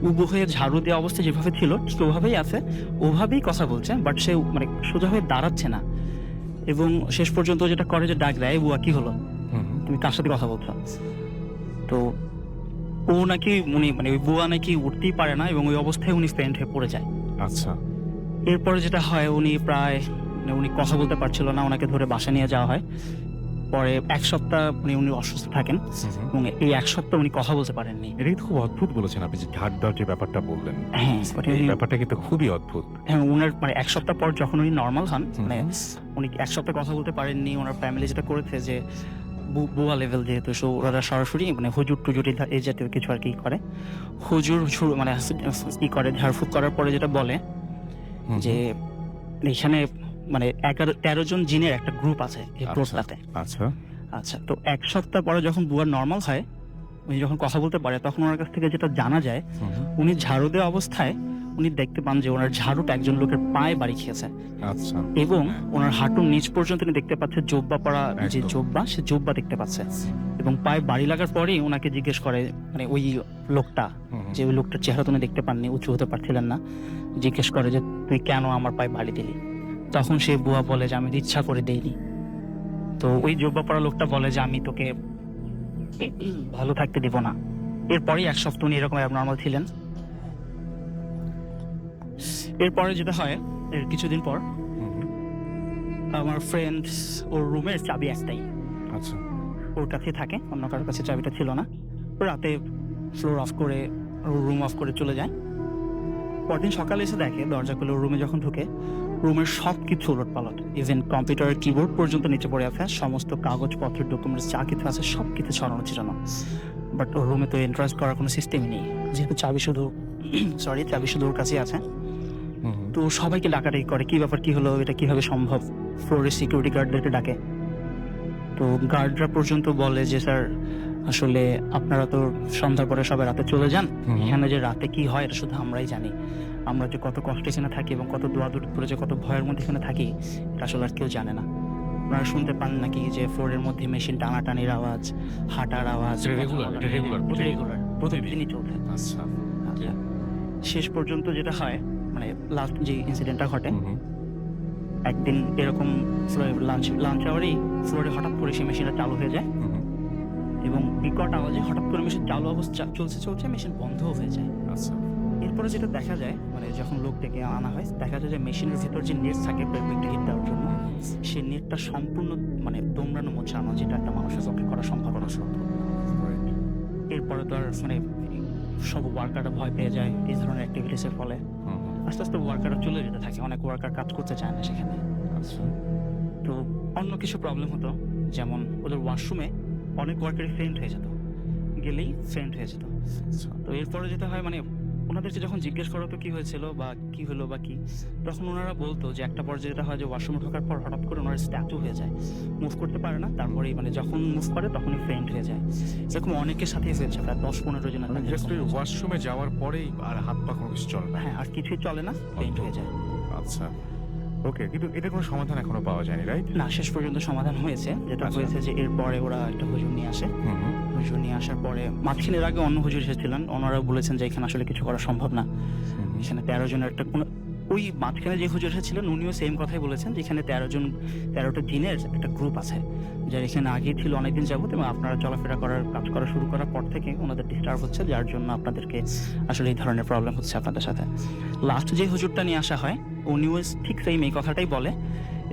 উবু হয়ে ঝাড়ু দেওয়া অবস্থায় যেভাবে ছিল ঠিক ওভাবেই আছে, ওভাবেই কথা বলছে, বাট সে মানে সোজা হয়ে দাঁড়াচ্ছে না। এবং শেষ পর্যন্ত যেটা করে যে ডাক দেয়, বুয়া কি হলো, হুম, তুমি কার সাথে কথা বলছো। তো ও নাকি উনি মানে ওই বুয়া নাকি উঠতেই পারে না এবং ওই অবস্থায় উনি ফেন্ট হয়ে পড়ে যায়। আচ্ছা, এরপরে যেটা হয়, উনি প্রায় মানে উনি কথা বলতে পারছিল না, ওনাকে ধরে বাসা নিয়ে যাওয়া হয়। পরে 1 সপ্তাহ উনি অসুস্থ থাকেন এবং এই 1 সপ্তাহ উনি কথা বলতে পারেননি। এটা কিন্তু খুব অদ্ভুত বলেছেন আপনি, যে ঝাড় দেওয়ার যে ব্যাপারটা বললেন, হ্যাঁ, মানে এই ব্যাপারটা কিন্তু খুবই অদ্ভুত। হ্যাঁ, ওনার মানে 1 সপ্তাহ পর যখন উনি নর্মাল হন, হুম। মানে উনি 1 সপ্তাহ কথা বলতে পারেননি। ওনার ফ্যামিলি যেটা করেছে যে বুয়া লেভেল যেহেতু, সো ওরা সরাসরি মানে হুজুর টুজুর এই জাতীয় কিছু আর কি করে। হুজুর মানে কি করে, ঝাড়ফুঁক করার পরে যেটা বলে হুম, যে এখানে মানে 13 জন জিনের একটা গ্রুপ আছে এই আচ্ছা। ফ্লোরটাতে। আচ্ছা, আচ্ছা, তো 1 সপ্তাহ পরে যখন বুয়া নর্মাল হয়, উনি যখন কথা বলতে পারে, তখন ওনার কাছ থেকে যেটা জানা যায়, হুম, উনি ঝাড়ু দেওয়া অবস্থায় উনি দেখতে পান যে ওনার ঝাড়ুটা একজন লোকের পায়ে বাড়ি খেয়েছে আচ্ছা, এবং ওনার হাঁটুর নিচ পর্যন্ত উনি দেখতে পাচ্ছে জোব্বা পরা, যে একদম। জোব্বা, সে জোব্বা দেখতে পাচ্ছে। এবং পায়ে বাড়ি লাগার পরেই ওনাকে জিজ্ঞেস করে, মানে ওই লোকটা, হুম, যে ওই লোকটার চেহারা তুমি দেখতে পাননি, উঁচু হতে পারছিলেন না, জিজ্ঞেস করে যে তুই কেন আমার পায়ে বাড়ি দিলি। তখন সে বুয়া বলে যে আমি তো ইচ্ছা করে দেইনি। তো ওই জোব্বা পরা লোকটা বলে যে আমি তোকে ভালো থাকতে দিব না। এরপরেই 1 সপ্তাহ উনি এরকম অ্যাবনর্মাল ছিলেন। এরপরে যেটা হয়, এর কিছুদিন পর হুম, আমার ফ্রেন্ড, ওর রুমের চাবি একটাই, আচ্ছা, ওর কাছে থাকে, অন্য কারোর কাছে চাবিটা ছিল না। ও রাতে ফ্লোর অফ করে, রুম অফ করে চলে যায়। পরদিন সকালে এসে দেখে, দরজা খুলে রুমে যখন ঢুকে, রুমের সব কিছু উলটপালট, ইভেন কম্পিউটারের কিবোর্ড পর্যন্ত নিচে পড়ে আছে, সমস্ত কাগজপত্র, ডকুমেন্টস যা কিছু আছে সব কিছু ছড়ানো ছিটানো। বাট ওর রুমে তো এন্ট্রান্স করার কোনো সিস্টেমই নেই, যেহেতু চাবি শুধু ওর কাছেই আছে। হুম, তো সবাইকে ডাকাডাকি করে, কি ব্যাপার, কি হলো, এটা কিভাবে সম্ভব। ফ্লোরের সিকিউরিটি গার্ডদেরকে ডাকে। তো গার্ডরা পর্যন্ত বলে যে স্যার, আসলে আপনারা তো সন্ধ্যার পরে সবাই রাতে চলে যান, হুম। এখানে যে রাতে কি হয় এটা শুধু আমরাই জানি। আমরা যে কত কষ্টে এখানে থাকি এবং কত দোয়াদুরি করে যে কত ভয়ের মধ্যে এখানে থাকি, এটা আসলে আর কেউ জানে না। আপনারা শুনতে পান নাকি যে ফ্লোরের মধ্যে মেশিন টানাটানির আওয়াজ, হাঁটার আওয়াজ, এটা regular, এটা regular, রেগুলার প্রতিদিনই চলছে। আচ্ছা, আচ্ছা, শেষ পর্যন্ত যেটা হয়, মানে লাস্ট যে ইনসিডেন্টটা ঘটে, হুম, একদিন এরকম লাঞ্চ আওয়ারেই ফ্লোরে হঠাৎ করে সেই মেশিনটা চালু হয়ে যায় হুম, এবং বিকট আওয়াজে হঠাৎ করে মেশিন চালু অবস্থা চলছে মেশিন বন্ধও হয়ে যায়। আচ্ছা এরপরে যেটা দেখা যায় মানে যখন লোক ডেকে আনা হয় দেখা যায় যে মেশিনের ভিতর যে নেট থাকে প্রেগনেন্ট হিট দেওয়ার জন্য সেই নেটটা সম্পূর্ণ মানে দোমড়ানো মোছানো, যেটা একটা মানুষের পক্ষে করা সম্ভব না। এরপরে তো আর মানে সব ওয়ার্কাররা ভয় পেয়ে যায় এই ধরনের অ্যাক্টিভিটিসের ফলে। আস্তে আস্তে ওয়ার্কাররা চলে যেতে থাকে, অনেক ওয়ার্কার কাজ করতে চায় না সেখানে। আচ্ছা তো অন্য কিছু প্রবলেম হতো, যেমন ওদের ওয়াশরুমে অনেক ওয়ার্কারই ফেন্ট হয়ে যেত, গেলেই ফেন্ট হয়ে যেত। আচ্ছা তো এরপরে যেটা হয় মানে ওনাদেরকে যখন জিজ্ঞেস করা হতো কি হয়েছিল বা কি হলো বা কি, তখন ওনারা বলতো যে একটা পর্যায়ে যেটা হয় যে ওয়াশরুমে ঢোকার পর হঠাৎ করে ওনার স্ট্যাচু হয়ে যায়, মুভ করতে পারে না, তারপরেই মানে যখন মুভ করে তখনই ফেন্ট হয়ে যায়। এরকম অনেকের সাথেই হয়েছে, প্রায় 10-15 জনের মানে কাছে জাস্ট এরকম হয়েছে। ওয়াশরুমে যাওয়ার পরেই আর হাত পা কোনো কিছু চলে না। হ্যাঁ, আর কিছুই চলে না, ফেন্ট হয়ে যায়। আচ্ছা ওকে, কিন্তু এটা কোনো সমাধান এখনো পাওয়া যায়নি, রাইট? না, শেষ পর্যন্ত সমাধান হয়েছে। যেটা আচ্ছা। হয়েছে যে এরপরে ওরা একটা হুজুর নিয়ে আসে, হুজুর নিয়ে আসার পরে মাঝখানে এর আগে অন্য হুজুর এসেছিলেন, ওনারা বলেছেন যে এখানে আসলে কিছু করা সম্ভব না। এখানে 13 জনের একটা ওই মাঝখানে যে হুজুর এসেছিলেন উনিও সেম কথাই বলেছেন যে এখানে 13টা জিনের একটা গ্রুপ আছে, যার এখানে আগে ছিল অনেকদিন যাবত, এবং আপনারা চলাফেরা করার কাজ করা শুরু করার পর থেকে ওনাদের ডিস্টার্ব হচ্ছে, যার জন্য আপনাদেরকে আসলে এই ধরনের প্রবলেম হচ্ছে আপনাদের সাথে। লাস্ট যে হুজুরটা নিয়ে আসা হয় উনিও ঠিক সেম এই কথাটাই বলে,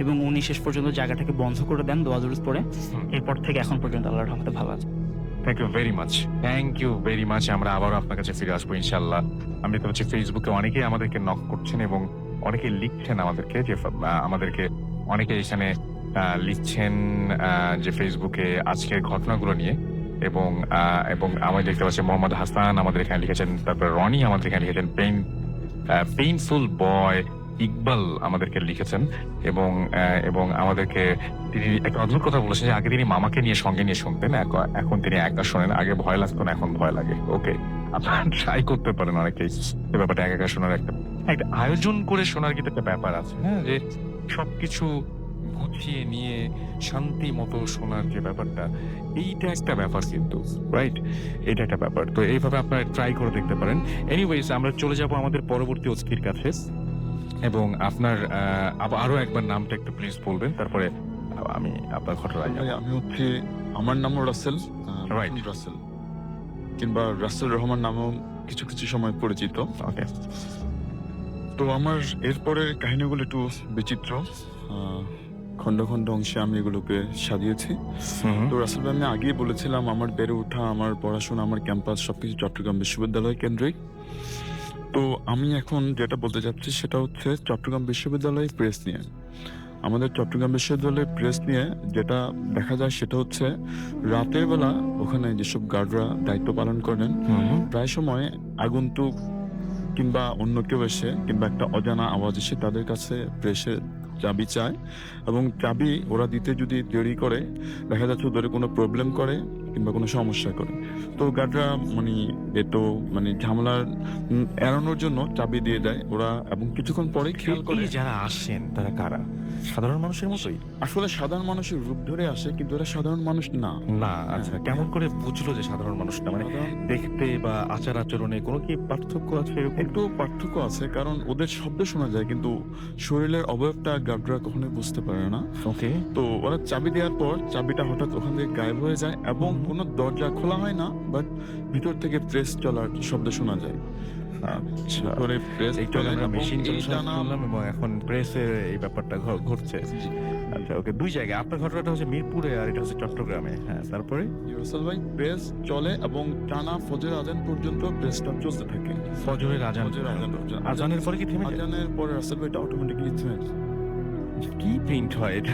এবং উনি শেষ পর্যন্ত জায়গাটাকে বন্ধ করে দেন দোয়া দুরুদ পড়ে। এরপর থেকে এখন পর্যন্ত আল্লাহর রহমতে ভালো আছে। Thank you very much. আমরা আবারও আপনার কাছে ফিরে আসবো ইনশাল্লাহ। আমি তো হচ্ছে ফেসবুকে অনেকেই আমাদেরকে নক করছেন এবং অনেকে লিখছেন আমাদেরকে যে আমাদেরকে অনেকে এখানে লিখছেন যে ফেসবুকে আজকের ঘটনাগুলো নিয়ে, এবং আমি দেখতে পাচ্ছি মোহাম্মদ হাসান আমাদের এখানে লিখেছেন, তারপর রনি আমাদের এখানে লিখেছেন, পেইনফুল বয় ইকবাল আমাদেরকে লিখেছেন, এবং আমাদেরকে তিনি একটা অদ্ভুত কথা বলেছেন যে আগে তিনি মামাকে নিয়ে সঙ্গে নিয়ে শুনতেন, এখন তিনি একা শোনেন, আগে ভয় লাগতো না এখন ভয় লাগে। ওকে, আপনারা ট্রাই করতে পারেন অনেকেই এই ব্যাপারটা, একা শোনার একটা আয়োজন করে শোনার কিন্তু একটা ব্যাপার আছে, হ্যাঁ, যে সবকিছু গুছিয়ে নিয়ে শান্তি মতো শোনার যে ব্যাপারটা, এইটা একটা ব্যাপার কিন্তু, রাইট? এটা একটা ব্যাপার। তো এইভাবে আপনারা ট্রাই করে দেখতে পারেন। এনিওয়েজ, আমরা চলে যাব আমাদের পরবর্তী অতিথির কাছে, এবং আপনার আরো একবার নামটা একটু প্লিজ বলবেন, তারপরে আমি আপনার ঘটনায় যাব। আমি হচ্ছে, আমার নামও রাসেল, Right. রাসেল কিংবা রাসেল রহমান নামেও কিছু কিছু সময় পরিচিত। ওকে, তো আমার এরপরের কাহিনীগুলো একটু বিচিত্র, খন্ড খন্ড অংশে আমি এগুলোকে সাজিয়েছি। তো রাসেল ভাই, আমি আগেই বলেছিলাম আমার বেড়ে ওঠা, আমার পড়াশোনা, আমার ক্যাম্পাস সবকিছু চট্টগ্রাম বিশ্ববিদ্যালয় কেন্দ্রিক। তো আমি এখন যেটা বলতে চাচ্ছি সেটা হচ্ছে চট্টগ্রাম বিশ্ববিদ্যালয় প্রেস নিয়ে। আমাদের চট্টগ্রাম বিশ্ববিদ্যালয় প্রেস নিয়ে যেটা দেখা যায় সেটা হচ্ছে রাতের বেলা ওখানে যেসব গার্ডরা দায়িত্ব পালন করেন, প্রায় সময় আগন্তুক কিংবা অন্য কেউ এসে কিংবা একটা অজানা আওয়াজ এসে তাদের কাছে প্রেসের চাবি চায়, এবং চাবি ওরা দিতে যদি দেরি করে দেখা যাচ্ছে ওদের কোনো প্রবলেম করে কিংবা কোনো সমস্যা করে, তো গার্ডরা মানে ঝামেলার এড়ানোর জন্য চাবি দিয়ে দেয় ওরা, এবং কিছুক্ষণ পরে খেয়াল করে। যারা আসেন তারা কারা? সাধারণ মানুষের মতোই? আসলে সাধারণ মানুষের রূপ ধরে আসে, কিন্তু এরা সাধারণ মানুষ না। না, আচ্ছা, কেমন করে বুঝলো যে সাধারণ মানুষ না? মানে দেখতে বা আচার আচরণে কোনো কি পার্থক্য আছে? একটু পার্থক্য আছে, কারণ ওদের শব্দ শোনা যায় কিন্তু শরীরের অবয়বটা গার্ডরা কখনোই বুঝতে পারে না। ওকে, তো ওরা চাবি দেওয়ার পর চাবিটা হঠাৎ ওখান থেকে গায়েব হয়ে যায়, এবং কোনো দরজা খোলা হয় না, বাট ভিতর থেকে প্রেস চলার শব্দ শোনা যায়। আচ্ছা, ভিতরে প্রেস একটু চলে, আমরা এবং মেশিন এইটা না- শুনলাম এবং এখন প্রেসের এই ব্যাপারটা ঘটছে। আচ্ছা, ওকে, দুই জায়গায়। আপনার ঘটনাটা হচ্ছে মিরপুরে আর এটা হচ্ছে চট্টগ্রামে, হ্যাঁ, তারপরে রাসেল ভাই, প্রেস চলে এবং টানা ফজর আজান পর্যন্ত প্রেসটা চলতে থাকে। ফজরের আজান ফজর আজান পর্যন্ত। আজানের পরে কি থেমে যায়? আজানের পরে রাসেল ভাই এটা অটোমেটিক্যালি থেমে যায়। কি প্রিন্ট হয় এটা?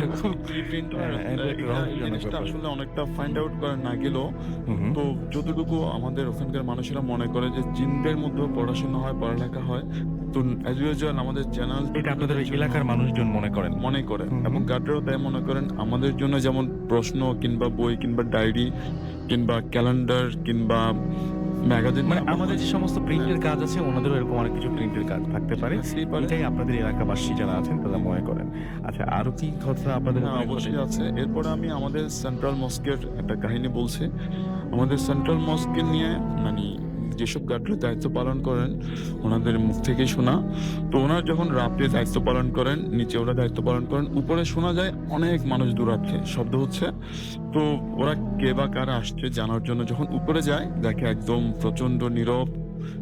প্রিন্ট হ্যাঁ, এটা একটা রহস্যজনক জিনিসটা ব্যাপার। আসলে অনেকটা ফাইন্ড আউট করা না গেলেও, হুম, তো যতটুকু আমাদের ওখানকার মানুষেরা মনে করে যে জিনদের মধ্যে পড়াশোনা হয়, পড়ালেখা হয়, তো অ্যাজ ইউজুয়াল আমাদের চ্যানেল এটা আপনাদের ওই এলাকার মানুষজন মনে করেন? মনে করে, হুম। এবং গার্ডরাও তাই মনে করেন। আমাদের জন্য যেমন প্রশ্ন কিংবা বই কিংবা ডায়েরি কিংবা ক্যালেন্ডার কিংবা ম্যাগাজিন, মানে আমাদের যে সমস্ত প্রিন্টের কাজ আছে ওনাদেরও এরকম অনেক কিছু প্রিন্টের কাজ থাকতে পারে, এটাই আপনাদের এলাকাবাসী যারা আছেন তারা মনে করেন। আচ্ছা, আরো কি ঘটনা আপনাদের হ্যাঁ, মনে অবশ্যই ঘটে? আছে। এরপরে আমি আমাদের সেন্ট্রাল মস্কের একটা কাহিনী বলছি। আমাদের সেন্ট্রাল মস্কে নিয়ে মানে যেসব গার্ডরা দায়িত্ব পালন করেন ওনাদের মুখ থেকেই শোনা। তো ওনারা যখন রাতে দায়িত্ব পালন করেন, নিচে ওরা দায়িত্ব পালন করেন, উপরে শোনা যায় অনেক মানুষ দূরাচ্ছে শব্দ হচ্ছে। তো ওরা কে বা কারা আসছে জানার জন্য যখন উপরে যায় দেখে একদম প্রচন্ড নীরব,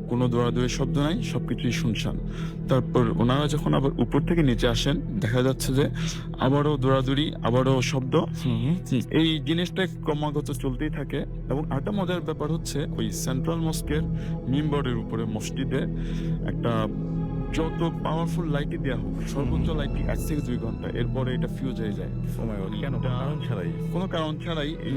কোনো দৌড়াদৌড়ির শব্দ নাই, সবকিছুই শুনশান। তারপর ওনারা যখন আবার উপর থেকে নিচে আসেন দেখা যাচ্ছে যে আবারও দৌড়াদৌড়ি, আবারও শব্দ। এই জিনিসটা ক্রমাগত চলতেই থাকে। এবং আরেকটা মজার ব্যাপার হচ্ছে ওই সেন্ট্রাল মস্কের মিম্বরের উপরে মসজিদে একটা যত পাওয়ারফুল লাইটই দেওয়া হোক, সর্বোচ্চ লাইটই 1 থেকে 2 ঘন্টা, এরপরে এটা ফিউজ হয়ে যায় কেন কারণ ছাড়াই? কোনো কারণ ছাড়াই। এই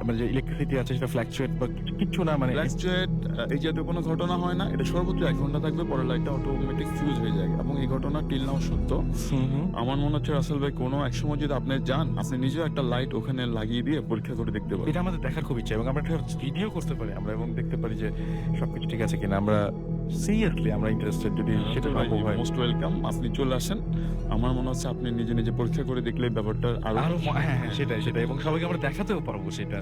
মানে যে ইলেকট্রিসিটি আছে সেটা ফ্ল্যাকচুয়েট বা কিছু না, মানে ফ্ল্যাকচুয়েট এই জাতীয় কোনো ঘটনা হয় না। এটা সর্বোচ্চ 1 ঘন্টা থাকবে, পরে লাইটটা অটোমেটিক ফিউজ হয়ে যায়। এবং এই ঘটনা টিল নাও সত্য। আমার মনে হচ্ছে রাসেল ভাই কোনো এক সময় যদি আপনি যান, আপনি নিজেও একটা লাইট ওখানে লাগিয়ে দিয়ে পরীক্ষা করে দেখতে পারেন। এটা আমাদের দেখার খুব ইচ্ছা, এবং আমরা একটা ভিডিও করতে পারি আমরা, এবং দেখতে পারি যে সবকিছু ঠিক আছে কিনা। আমরা সিরিয়াসলি আমরা ইন্টারেস্টেড, যদি সেটা সম্ভব হয়। মোস্ট ওয়েলকাম, আপনি চলে আসেন। আমার মনে হচ্ছে আপনি নিজে নিজে পরীক্ষা করে দেখলে ব্যাপারটা আরো হ্যাঁ, সেটাই, এবং সবাইকে আমরা দেখাতেও পারবো সেটা।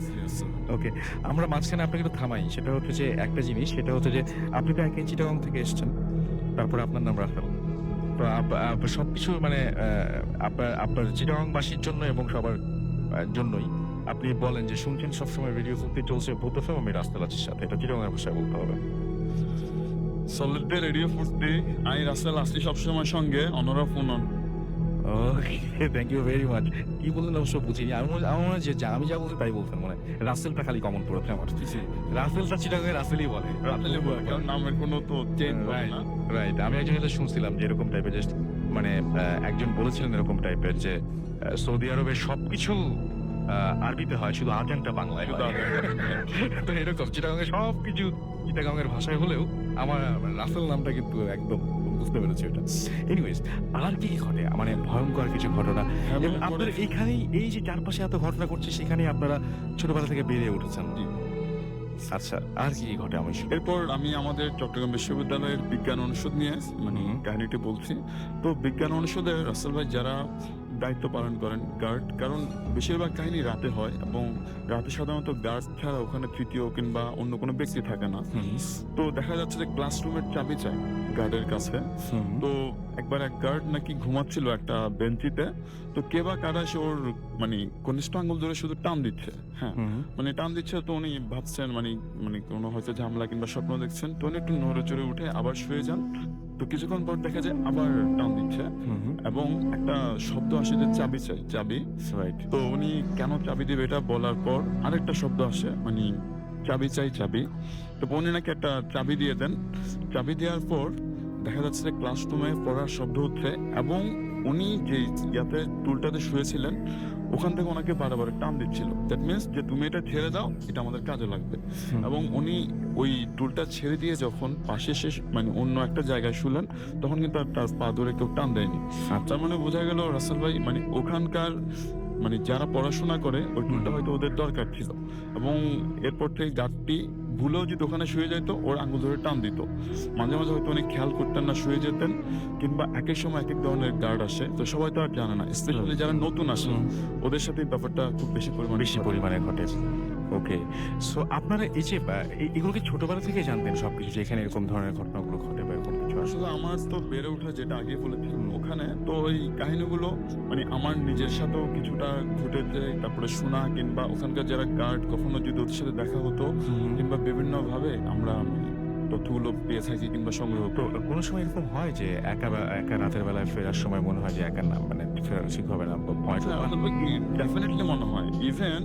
ওকে, আমরা মাঝখানে আপনাকে একটু থামাই। সেটা হচ্ছে যে একটা জিনিস, সেটা হচ্ছে যে আপনি তো 1 ইঞ্চি চিটাগং থেকে এসেছেন, তারপর আপনার নাম রাফেল। তো সবকিছু মানে আপনার চিটাগংবাসীর জন্য এবং সবার জন্যই আপনি বলেন যে শুনছেন সবসময় রেডিও ফুর্তি চলছে ভূত এফএম, আমি রাস্তা লাচির সাথে, এটা চিটাগংয়ের ভাষায় বলতে হবে। সলিডে রেডিও ফুর্তি, আমি রাসেল আসছি সবসময় সঙ্গে, অনরা ফোনন। Okay, thank you very much. কি বললেন অবশ্য বুঝিনি। আমার মনে হয় যে আমি যা বলছি তাই বলতেন, মানে রাসেলটা খালি কমন পড়েছে আমার। রাসেলটা চিটাগংয়ে রাসেলই বলে, কারণ নামের কোনো তো চেঞ্জ হয় না। রাইট। আমি একজন এটা শুনছিলাম যে এরকম টাইপের, যে মানে একজন বলেছিলেন এরকম টাইপের যে সৌদি আরবে সবকিছু আরবিতে হয়, শুধু আজানটা বাংলায় হয়। তো এরকম চিটাগংয়ে সবকিছু চিটাগংয়ের ভাষায় হলেও আমার রাসেল নামটা কিন্তু একদম বুঝতে পেরেছি ওটা। এনিওয়েজ, আর কি কি ঘটে, মানে ভয়ঙ্কর কিছু ঘটনা? এবং আপনাদের এইখানেই এই যে চারপাশে এত ঘটনা ঘটছে, সেখানেই আপনারা ছোটবেলা থেকে বেড়ে উঠেছেন। আচ্ছা, আর কি কি ঘটে আমি শুনি। এরপর আমি আমাদের চট্টগ্রাম বিশ্ববিদ্যালয়ের বিজ্ঞান অনুষদ নিয়ে মানে কাহিনীটি বলছি। তো বিজ্ঞান অনুষদে রাসেল ভাই যারা দায়িত্ব পালন করেন গার্ড, কারণ বেশিরভাগ কাহিনী রাতে হয় এবং রাতে সাধারণত গার্ড ছাড়া ওখানে তৃতীয় কিংবা অন্য কোনো ব্যক্তি থাকে না। তো দেখা যাচ্ছে যে ক্লাসরুমের চাবি চাই গার্ডের কাছে। তো একবার এক গার্ড নাকি ঘুমাচ্ছিল একটা বেঞ্চিতে, তো কে বা কারা সে ওর মানে কনিষ্ঠ আঙ্গুল ধরে শুধু টান দিচ্ছে। হ্যাঁ, মানে টান দিচ্ছে। তো উনি ভাবছেন মানে মানে কোনো হয়তো ঝামেলা কিংবা স্বপ্ন দেখছেন। তো উনি একটু নড়ে চড়ে উঠে আবার শুয়ে যান। তো কিছুক্ষণ পর দেখা যায় আবার টান দিচ্ছে এবং একটা শব্দ আসে যে চাবি চাই, চাবি। রাইট। তো উনি কেন চাবি দিবে এটা বলার পর আরেকটা শব্দ আসে, মানে চাবি চাই, চাবি। তো উনি নাকি একটা চাবি দিয়ে দেন। চাবি দেওয়ার পর দেখা যাচ্ছে যে ক্লাসরুমে পড়ার শব্দ হচ্ছে এবং উনি যে ইয়াতে টুলটাতে শুয়েছিলেন ওখান থেকে ওনাকে বারবার টান দিচ্ছিল। দ্যাট মিনস যে তুমি এটা ছেড়ে দাও, এটা আমাদের কাজে লাগবে। এবং উনি ওই টুলটা ছেড়ে দিয়ে যখন পাশে শেষ মানে অন্য একটা জায়গায় শুলেন, তখন কিন্তু আর তার পা ধরে কেউ টান দেয়নি। তার মানে বোঝা গেল রাসেল ভাই মানে ওখানকার মানে যারা পড়াশোনা করে ওই টুলটা হয়তো ওদের দরকার ছিল। এবং এরপর থেকে গার্ডটি ভুলেও যদি ওখানে শুয়ে যেত, ওর আঙ্গুল ধরে টান দিত। মাঝে মাঝে হয়তো অনেক খেয়াল করতেন না, শুয়ে যেতেন। কিংবা একের সময় এক এক ধরনের গার্ড আসে, তো সবাই তো আর জানে না, স্পেশালি যারা নতুন আসে ওদের সাথে এই ব্যাপারটা খুব বেশি পরিমাণে ঘটে। ওকে, সো আপনারা এই যে এগুলোকে ছোটবেলা থেকে জানতেন সবকিছু, যে এখানে এরকম ধরনের ঘটনাগুলো ঘটে বা এরকম কিছু? আসলে আমার তো বেড়ে ওঠা, যেটা আগে বলেছিলাম ওখানে, তো ওই কাহিনীগুলো মানে আমার নিজের সাথেও কিছুটা ঘটেছে। তারপরে শোনা কিংবা ওখানকার যারা গার্ড, কখনো যদি ওদের সাথে দেখা হতো কিংবা বিভিন্ন ভাবে আমরা তথ্যগুলো পেয়ে থাকি কিংবা সংগ্রহ। তো কোনো সময় এরকম হয় যে একা রাতের বেলায় ফেরার সময় মনে হয় যে একা না, মানে ফেরা ঠিক হবে না, ভয়? ডেফিনেটলি মনে হয়। ইভেন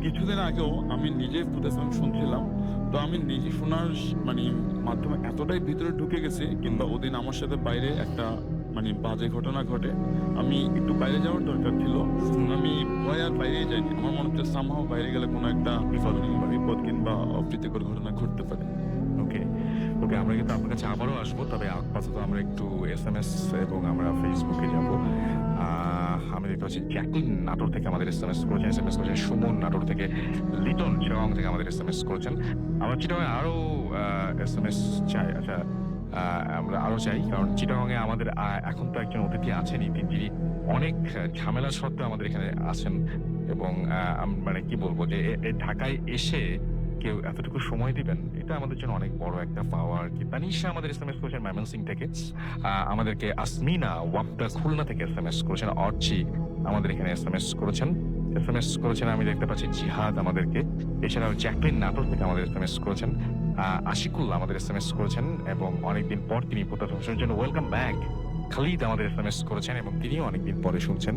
কিছুদিন আগেও আমি নিজে ফুটেজ শুনছিলাম। তো আমি নিজে শোনার মানে মাধ্যমে এতটাই ভিতরে ঢুকে গেছি, কিংবা ওদিন আমার সাথে বাইরে একটা মানে বাজে ঘটনা ঘটে। আমি একটু বাইরে যাওয়ার দরকার ছিল, আমি ভয় আর বাইরে যাইনি। আমার মনে হচ্ছে সামহাও বাইরে গেলে কোনো একটা বিপদ কিংবা অপ্রীতিকর ঘটনা ঘটতে পারে। ওকে, আমরা কিন্তু আপনার কাছে আবারও আসবো, তবে আপাতত আমরা একটু SMS এবং আমরা ফেসবুকে যাব। আমি দেখতে পাচ্ছি জ্যাকলিন নাটোর থেকে আমাদের SMS করেছেন, সুমন নাটোর থেকে, লিটন চিটাগং থেকে আমাদের SMS করেছেন। আমরা চিটাগংয়ে আরো SMS চাই। আচ্ছা, আমরা আরো চাই, কারণ চিটাগংয়ে আমাদের এখন তো একজন অতিথি আছেন, যিনি অনেক ঝামেলা সত্ত্বেও আমাদের এখানে আছেন। এবং মানে কি বলবো যে ঢাকায় এসে কেউ এতটুকু সময় দিবেন, এটা আমাদের জন্য অনেক বড় একটা পাওয়া আর কি। তানিশা আমাদের এসএমএস করেছেন ময়মনসিংহ থেকে, আমাদেরকে আসমিনা ওয়াপদা খুলনা থেকে এসএমএস করেছেন, অর্চি আমাদের এখানে এসএমএস করেছেন আমি দেখতে পাচ্ছি, জিহাদ আমাদেরকে, এছাড়াও জ্যাকলিন নাটোর থেকে আমাদের এসএমএস করেছেন, আশিকুল আমাদের এসএমএস করেছেন এবং অনেকদিন পর তিনি প্রথম শুনছেন জন্য ওয়েলকাম ব্যাক। খালিদ আমাদের এসএমএস করেছেন এবং তিনিও অনেকদিন পরে শুনছেন।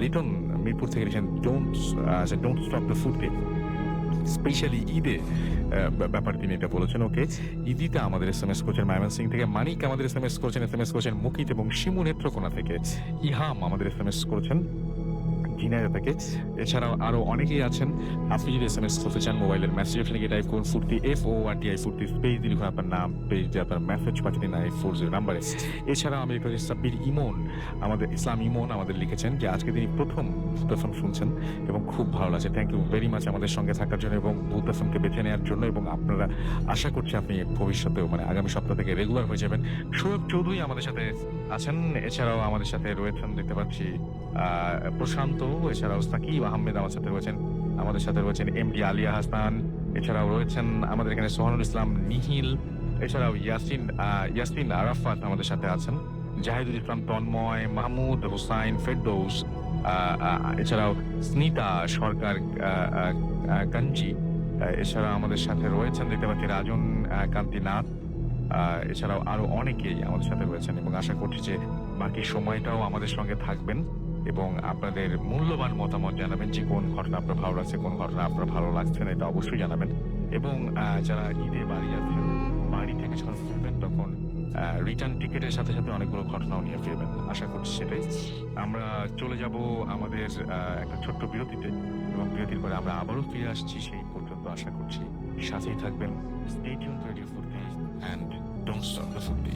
লিটন মিরপুর থেকে লিখেছেন don't stop the food day, specially ঈদে ব্যাপার তিনি এটা বলেছেন। ওকে, ঈদিতে আমাদের এসএমএস করেছেন ময়মনসিংহ থেকে, মানিক আমাদের এসএমএস করেছেন মুকিত এবং শিমু নেত্রকোনা থেকে, ইহাম আমাদের এসএমএস করেছেন ঝিনাইদহ থেকে। এছাড়াও আরো অনেকেই আছেন। আপনি যদি এসএমএস করতে চান মোবাইলের মেসেজ অপশনে গিয়ে টাইপ করুন ফুর্তি FORTI ফুর্তি, স্পেস দিয়ে লিখুন আপনার নাম, পেজ দিয়ে আপনার মেসেজ পাঠিয়ে দিন 940 নাম্বারে। এছাড়াও আমি রেখেছি সাব্বির ইমন, আমাদের ইসলাম ইমন আমাদের লিখেছেন যে আজকে তিনি প্রথম শুনছেন এবং খুব ভালো লাগছে। থ্যাংক ইউ ভেরি মাচ আমাদের সঙ্গে থাকার জন্য এবং বুদ্ধাসমকে বেছে নেওয়ার জন্য, এবং আপনারা আশা করছি আপনি ভবিষ্যতেও মানে আগামী সপ্তাহ থেকে রেগুলার হয়ে যাবেন। শোয়েব চৌধুরী আমাদের সাথে আছেন, এছাড়াও আমাদের সাথে রয়েছেন দেখতে পাচ্ছি প্রশান্ত, এছাড়াও সাকিব আহমেদ আমাদের সাথে রয়েছেন MD আলিয়া হাসান, এছাড়াও রয়েছেন আমাদের এখানে সোহানুল ইসলাম নিহিল, এছাড়াও ইয়াসিন আরাফাত আমাদের সাথে আছেন, জাহিদুল ইসলাম তন্ময়, মাহমুদ হুসাইন ফেরদৌস, এছাড়াও স্মিতা সরকার কাঞ্জি, এছাড়াও আমাদের সাথে রয়েছেন দেখতে পাচ্ছি রাজন কান্তিনাথ, এছাড়াও আরো অনেকেই আমাদের সাথে রয়েছেন এবং আশা করছি যে বাকি সময়টাও আমাদের সঙ্গে থাকবেন এবং আপনাদের মূল্যবান মতামত জানাবেন যে কোন ঘটনা আপনার ভালো লাগছে, কোন ঘটনা আপনার ভালো লাগছে না, এটা অবশ্যই জানাবেন। এবং যারা ঈদে বাড়ি যাচ্ছেন, বাড়ি থেকে যখন ফিরবেন তখন রিটার্ন টিকিটের সাথে সাথে অনেকগুলো ঘটনাও নিয়ে ফিরবেন, আশা করছি সেটাই। আমরা চলে যাব আমাদের একটা ছোট্ট বিরতিতে এবং বিরতির পরে আমরা আবারও ফিরে আসছি। সেই পর্যন্ত আশা করছি সাথেই থাকবেন। Stay tuned, Radio Furti, and don't stop the Furti.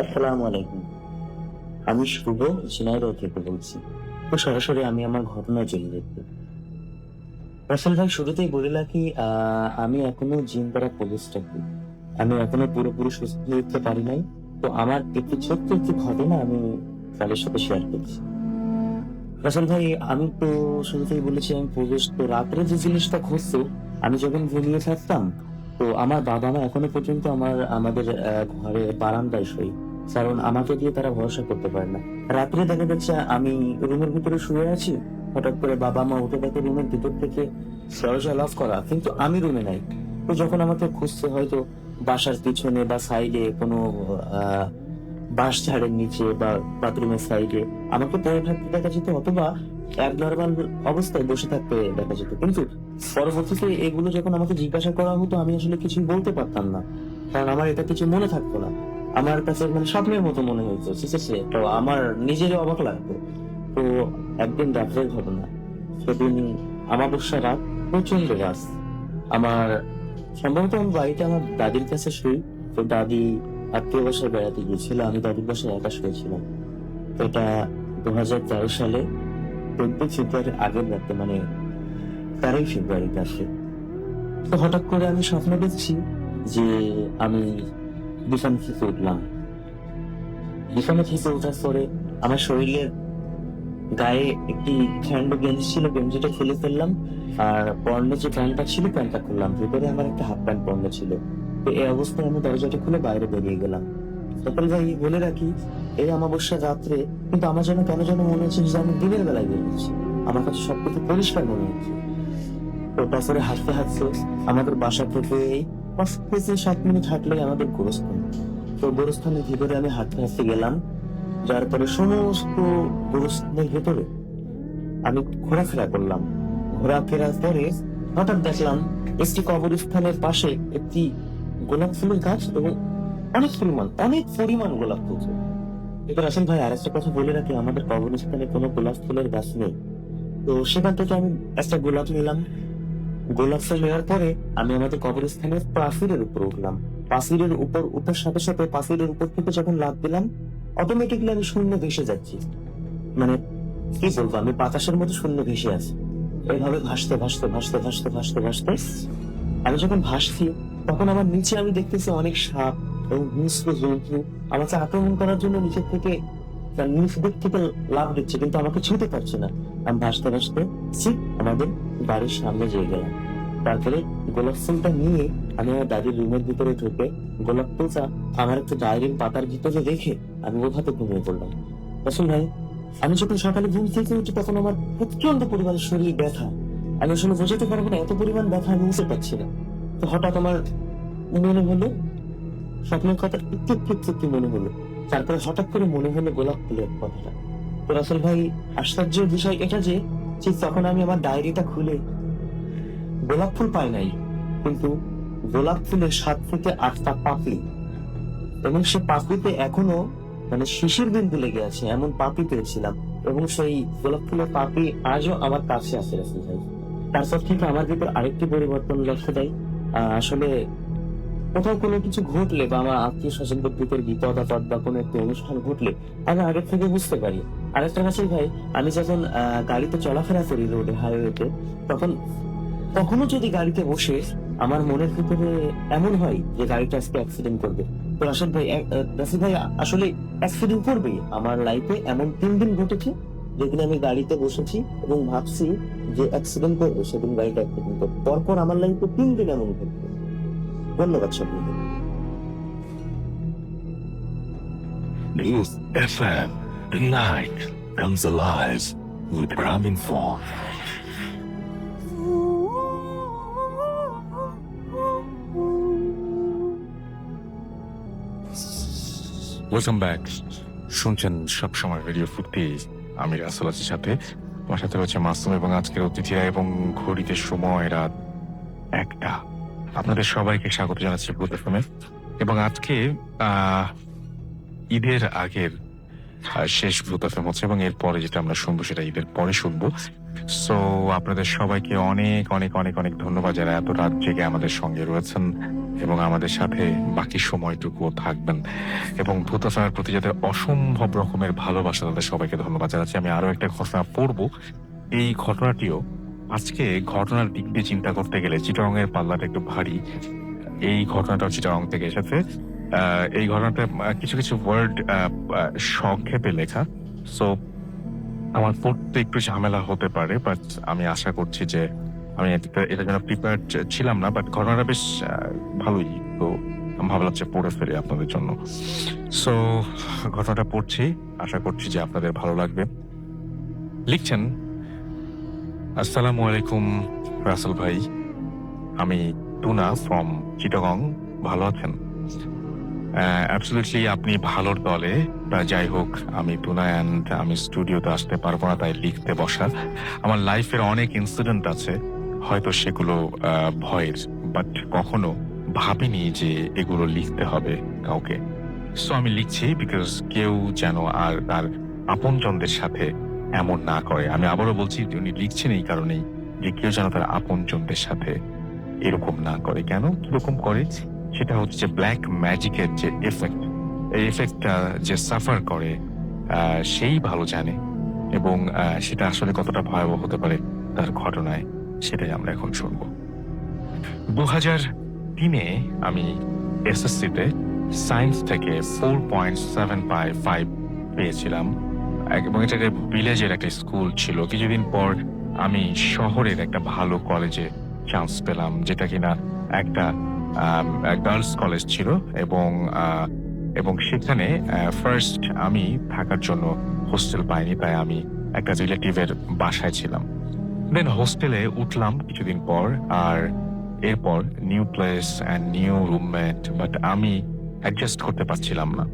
আসসালামু আলাইকুম, আমি শুভ ঝিনাইদহ থেকে বলছি। তো সরাসরি আমি আমার ঘটনায় চলে যেতে রাসেল ভাই, শুরুতেই বলে রাখি আমি এখনো জিম করা পুলিশটা করি, আমি এখনো পুরোপুরি সুস্থ হয়ে উঠতে পারি নাই। তো আমার একটি ছোট্ট একটি ঘটনা আমি তাদের সাথে শেয়ার করছি। রাসেল ভাই, আমি তো শুরুতেই বলেছি আমি পুলিশ। তো রাত্রে যে জিনিসটা ঘটছে, আমি যখন ঘুমিয়ে থাকতাম, তো আমার বাবা মা এখনো পর্যন্ত আমাদের ঘরে বারান্দায় শোয়, কারণ আমাকে দিয়ে তারা ভরসা করতে পারে না। রাত্রে দেখা যাচ্ছে আমি রুমের ভিতরে শুয়ে আছি, হঠাৎ করে বাবা মা উঠে দেখে রুমের ভিতর থেকে দরজা লক করা, কিন্তু আমি রুমে নাই। তো যখন আমাকে খুঁজছে, হয়তো বাসার পিছনে বা সাইডে কোনো বাঁশ ঝাড়ের নিচে বা বাথরুমের সাইডে আমাকে পড়ে থাকতে দেখা যেত, অথবা অ্যাবনর্মাল অবস্থায় বসে থাকতে দেখা যেত। কিন্তু পরবর্তীতে এগুলো যখন আমাকে জিজ্ঞাসা করা হতো, আমি আসলে কিছুই বলতে পারতাম না, কারণ আমার এটা কিছু মনে থাকতো না। আমার কাছে মানে স্বপ্নের মতো মনে হইতো, ঠিক আছে? তো আমার নিজেরই অবাক লাগতো। তো একদিন রাত্রের ঘটনা, সেদিন আমাবস্যা রাত, প্রচন্ড রাত। আমার সম্ভবত আমি বাড়িতে আমার দাদির কাছে শুই। তো দাদি আত্মীয় বাসায় বেড়াতে গিয়েছিল, আমি দাদির বাসায় একা শুয়েছিলাম। তো এটা 2013 সালে 14 ফেব্রুয়ারি আগের রাতে, মানে 13 ফেব্রুয়ারি রাতে। তো হঠাৎ করে আমি স্বপ্ন দেখছি যে আমি বিছানা থেকে উঠলাম। বিছানা থেকে ওঠার পরে আমার শরীরের গায়ে একটি খ্যান্ড গেঞ্জি ছিল, গেঞ্জিটা খুলে ফেললাম, আর পরনে যে প্যান্টটা ছিল প্যান্টটা খুললাম, ভিতরে আমার একটা হাফ প্যান্ট পরনে ছিল। তো এই অবস্থায় আমি দরজাটা খুলে বাইরে বেরিয়ে গেলাম। সকাল ভাই বলে রাখি, এই অমাবস্যার রাত্রে কিন্তু আমার যেন কেন যেন মনে হচ্ছে যে আমি দিনের বেলায় বেরিয়েছি, আমার কাছে সবকিছু পরিষ্কার মনে হচ্ছে। তো তারপরে হাঁটতে হাঁটতে আমাদের বাসা থেকে 5-7 মিনিট হাঁটলেই আমাদের গোরস্থান। তো গোরস্থানের ভিতরে আমি হাঁটতে হাঁটতে গেলাম, যার পরে সমস্ত গোরস্থানের ভিতরে আমি ঘোরাফেরা করলাম। ঘোরাফেরার পরে হঠাৎ দেখলাম একটি কবরস্থানের পাশে একটি গোলাপ ফুলের গাছ এবং অনেক পরিমাণ গোলাপ ফুল। এবার আসেন ভাই, আর একটা কথা বলে রাখি, আমাদের কবরস্থানে কোনো গোলাপ ফুলের গাছ নেই। তো সেখান থেকে আমি একটা গোলাপ নিলাম। গোলাপ ফুল নেওয়ার পরে আমি আমাদের কবরস্থানের প্রাচীরের উপর উঠলাম। প্রাচীরের উপর উঠার সাথে সাথে প্রাচীরের উপর থেকে যখন লাফ দিলাম, অটোমেটিকলি আমি শূন্য ভেসে যাচ্ছি। মানে কি বলবো, আমি বাতাসের মতো শূন্য ভেসে আছি। এইভাবে ভাসতে ভাসতে ভাসতে ভাসতে ভাসতে ভাসতে আমি যখন ভাসছি, তখন আমার নিচে আমি দেখতেছি অনেক সাপ, এবং হিংস্র জন্তু আমাকে আক্রমণ করার জন্য নিচের থেকে নিচ দিক থেকে লাভ দিচ্ছে, কিন্তু আমাকে ছুঁতে পারছে না। আমি ভাসতে ভাসতে ঠিক আমাদের বাড়ির সামনে যেয়ে গেলাম। তারপরে গোলাপ ফুলটা নিয়ে আমি আমার দাদির রুমের ভিতরে ঢুকে গোলাপ ফুলটা আমার একটা ডায়েরির পাতার ভিতরে রেখে আমি ওভাবে ঘুমিয়ে পড়লাম। রাসেল ভাই, আমি যখন সকালে ঘুম থেকে উঠি তখন আমার প্রচন্ড পরিমাণ শরীর ব্যথা। আমি আসলে বোঝাতে পারবো না, এত পরিমাণ ব্যথা আমি নিতে পারছি না। তো হঠাৎ আমার মনে হলো স্বপ্নের কথা, একটু একটু একটু একটু মনে হলো। তারপরে হঠাৎ করে মনে হলো গোলাপ ফুলের কথাটা। তো রাসেল ভাই, আশ্চর্যের বিষয় এটা যে ঠিক তখন আমি আমার ডায়েরিটা খুলে গোলাপ ফুল পাই নাই, কিন্তু গোলাপ ফুলের 7 থেকে 8টা পাপড়ি, এবং সে পাপড়িতে এখনো মানে শিশির বিন্দু লেগে আছে এমন পাপড়ি পেয়েছিলাম। এবং সেই গোলাপ ফুলের পাপড়ি আজও আমার কাছে আছে রাসেল ভাই। তারপর থেকে আমার ভিতর আরেকটি পরিবর্তন লক্ষ্য দেয়। আসলে কোথাও কোনো কিছু ঘটলে বা আমার আত্মীয় স্বজনদের ভিতর বিপদ আপদ বা কোনো একটা অনুষ্ঠান ঘটলে আমি আগের থেকে বুঝতে পারি। আরেকটা রাসেল ভাই, আমি যখন গাড়িতে চলাফেরা করি রোডে, হাইওয়েতে, তখন কখনো যদি গাড়িতে বসে আমার মনের ভিতরে এমন হয় যে গাড়িটা আজকে অ্যাক্সিডেন্ট করবে, তো রাসেল ভাই আসলে অ্যাক্সিডেন্ট করবেই। আমার লাইফে এমন 3 দিন ঘটেছে যেদিন আমি গাড়িতে বসেছি এবং ভাবছি যে অ্যাক্সিডেন্ট করবো, সেদিন গাড়িটা অ্যাক্সিডেন্ট করবো। পরপর আমার লাইফে 3 দিন এমন ঘটবে। ধন্যবাদ সবাইকে। News FM, the night comes alive with Raminfo. Welcome back. শুনছেন সবসময় রেডিও ফুর্তি, আমি রাসেল আছি সাথে। আমার সাথে রয়েছে মাসুম এবং আজকের অতিথিরা, এবং ঘড়িতে সময় রাত 1টা। আপনাদের সবাইকে স্বাগত জানাচ্ছি ভূত এফএমে। এবং আজকে ঈদের আগের শেষ ভূত এফএম হচ্ছে, এবং এরপরে যেটা আমরা শুনবো সেটা ঈদের পরে শুনবো। সো আপনাদের সবাইকে অনেক অনেক অনেক অনেক ধন্যবাদ যারা এত রাত জেগে আমাদের সঙ্গে রয়েছেন এবং আমাদের সাথে বাকি সময়টুকুও থাকবেন। এবং ভূত এফএমের প্রতি যাদের অসম্ভব রকমের ভালোবাসা, তাদের সবাইকে ধন্যবাদ জানাচ্ছি। আমি আরো একটা ঘটনা পড়বো। এই ঘটনাটিও আজকে ঘটনার দিক দিয়ে চিন্তা করতে গেলে চিটাগং এর পাল্লাটা একটু ভারী। এই ঘটনাটাও চিটাগং থেকে এসেছে। এই ঘটনাটা কিছু কিছু ওয়ার্ড সংক্ষেপে লেখা, সো আমার পড়তে একটু ঝামেলা হতে পারে, বাট আমি আশা করছি যে আমি এটার জন্য প্রিপেয়ার্ড ছিলাম না, বাট ঘটনাটা বেশ ভালোই, তো আমি ভাবলাম যে পড়ে ফেলে আপনাদের জন্য। সো ঘটনাটা পড়ছি, আশা করছি যে আপনাদের ভালো লাগবে। লিখছেন, আসসালামু আলাইকুম রাসেল ভাই, আমি টুনা ফ্রম চিটাগং, ভালো আছেন? অ্যাবসলিউটলি আপনি ভালোর দলে। যাই হোক, আমি টুনা অ্যান্ড আমি স্টুডিওতে আসতে পারবো না, তাই লিখতে বসা। আমার লাইফের অনেক ইনসিডেন্ট আছে, হয়তো সেগুলো ভয়ের, বাট কখনো ভাবিনি যে এগুলো লিখতে হবে কাউকে। সো আমি লিখছি বিকজ কেউ যেন আর তার আপনজনদের সাথে এমন না করে। আমি আবারও বলছি, উনি লিখছেন এই কারণেই যে কেউ যেন তার আপনজনদের সাথে এরকম না করে। কেন কিরকম করে? সেটা হচ্ছে ব্ল্যাক ম্যাজিকের যে এফেক্ট, এই এফেক্টটা যে সাফার করে সেই ভালো জানে, এবং সেটা আসলে কতটা ভয়াবহ হতে পারে তার ঘটনায়, সেটাই আমরা এখন শুনবো। 2003-এ আমি এসএসসিতে সায়েন্স থেকে 4.755 পেয়েছিলাম, এবং এটা ভিলেজের একটা স্কুল ছিল। কিছুদিন পর আমি শহরের একটা ভালো কলেজে চান্স পেলাম, যেটা কিনা একটা গার্লস কলেজ ছিল, এবং সেখানে ফার্স্ট আমি থাকার জন্য হোস্টেল পাইনি, তাই আমি একটা রিলেটিভের বাসায় ছিলাম। দেন হোস্টেলে উঠলাম কিছুদিন পর, আর এরপর new place and new roommate, but আমি অ্যাডজাস্ট করতে পারছিলাম না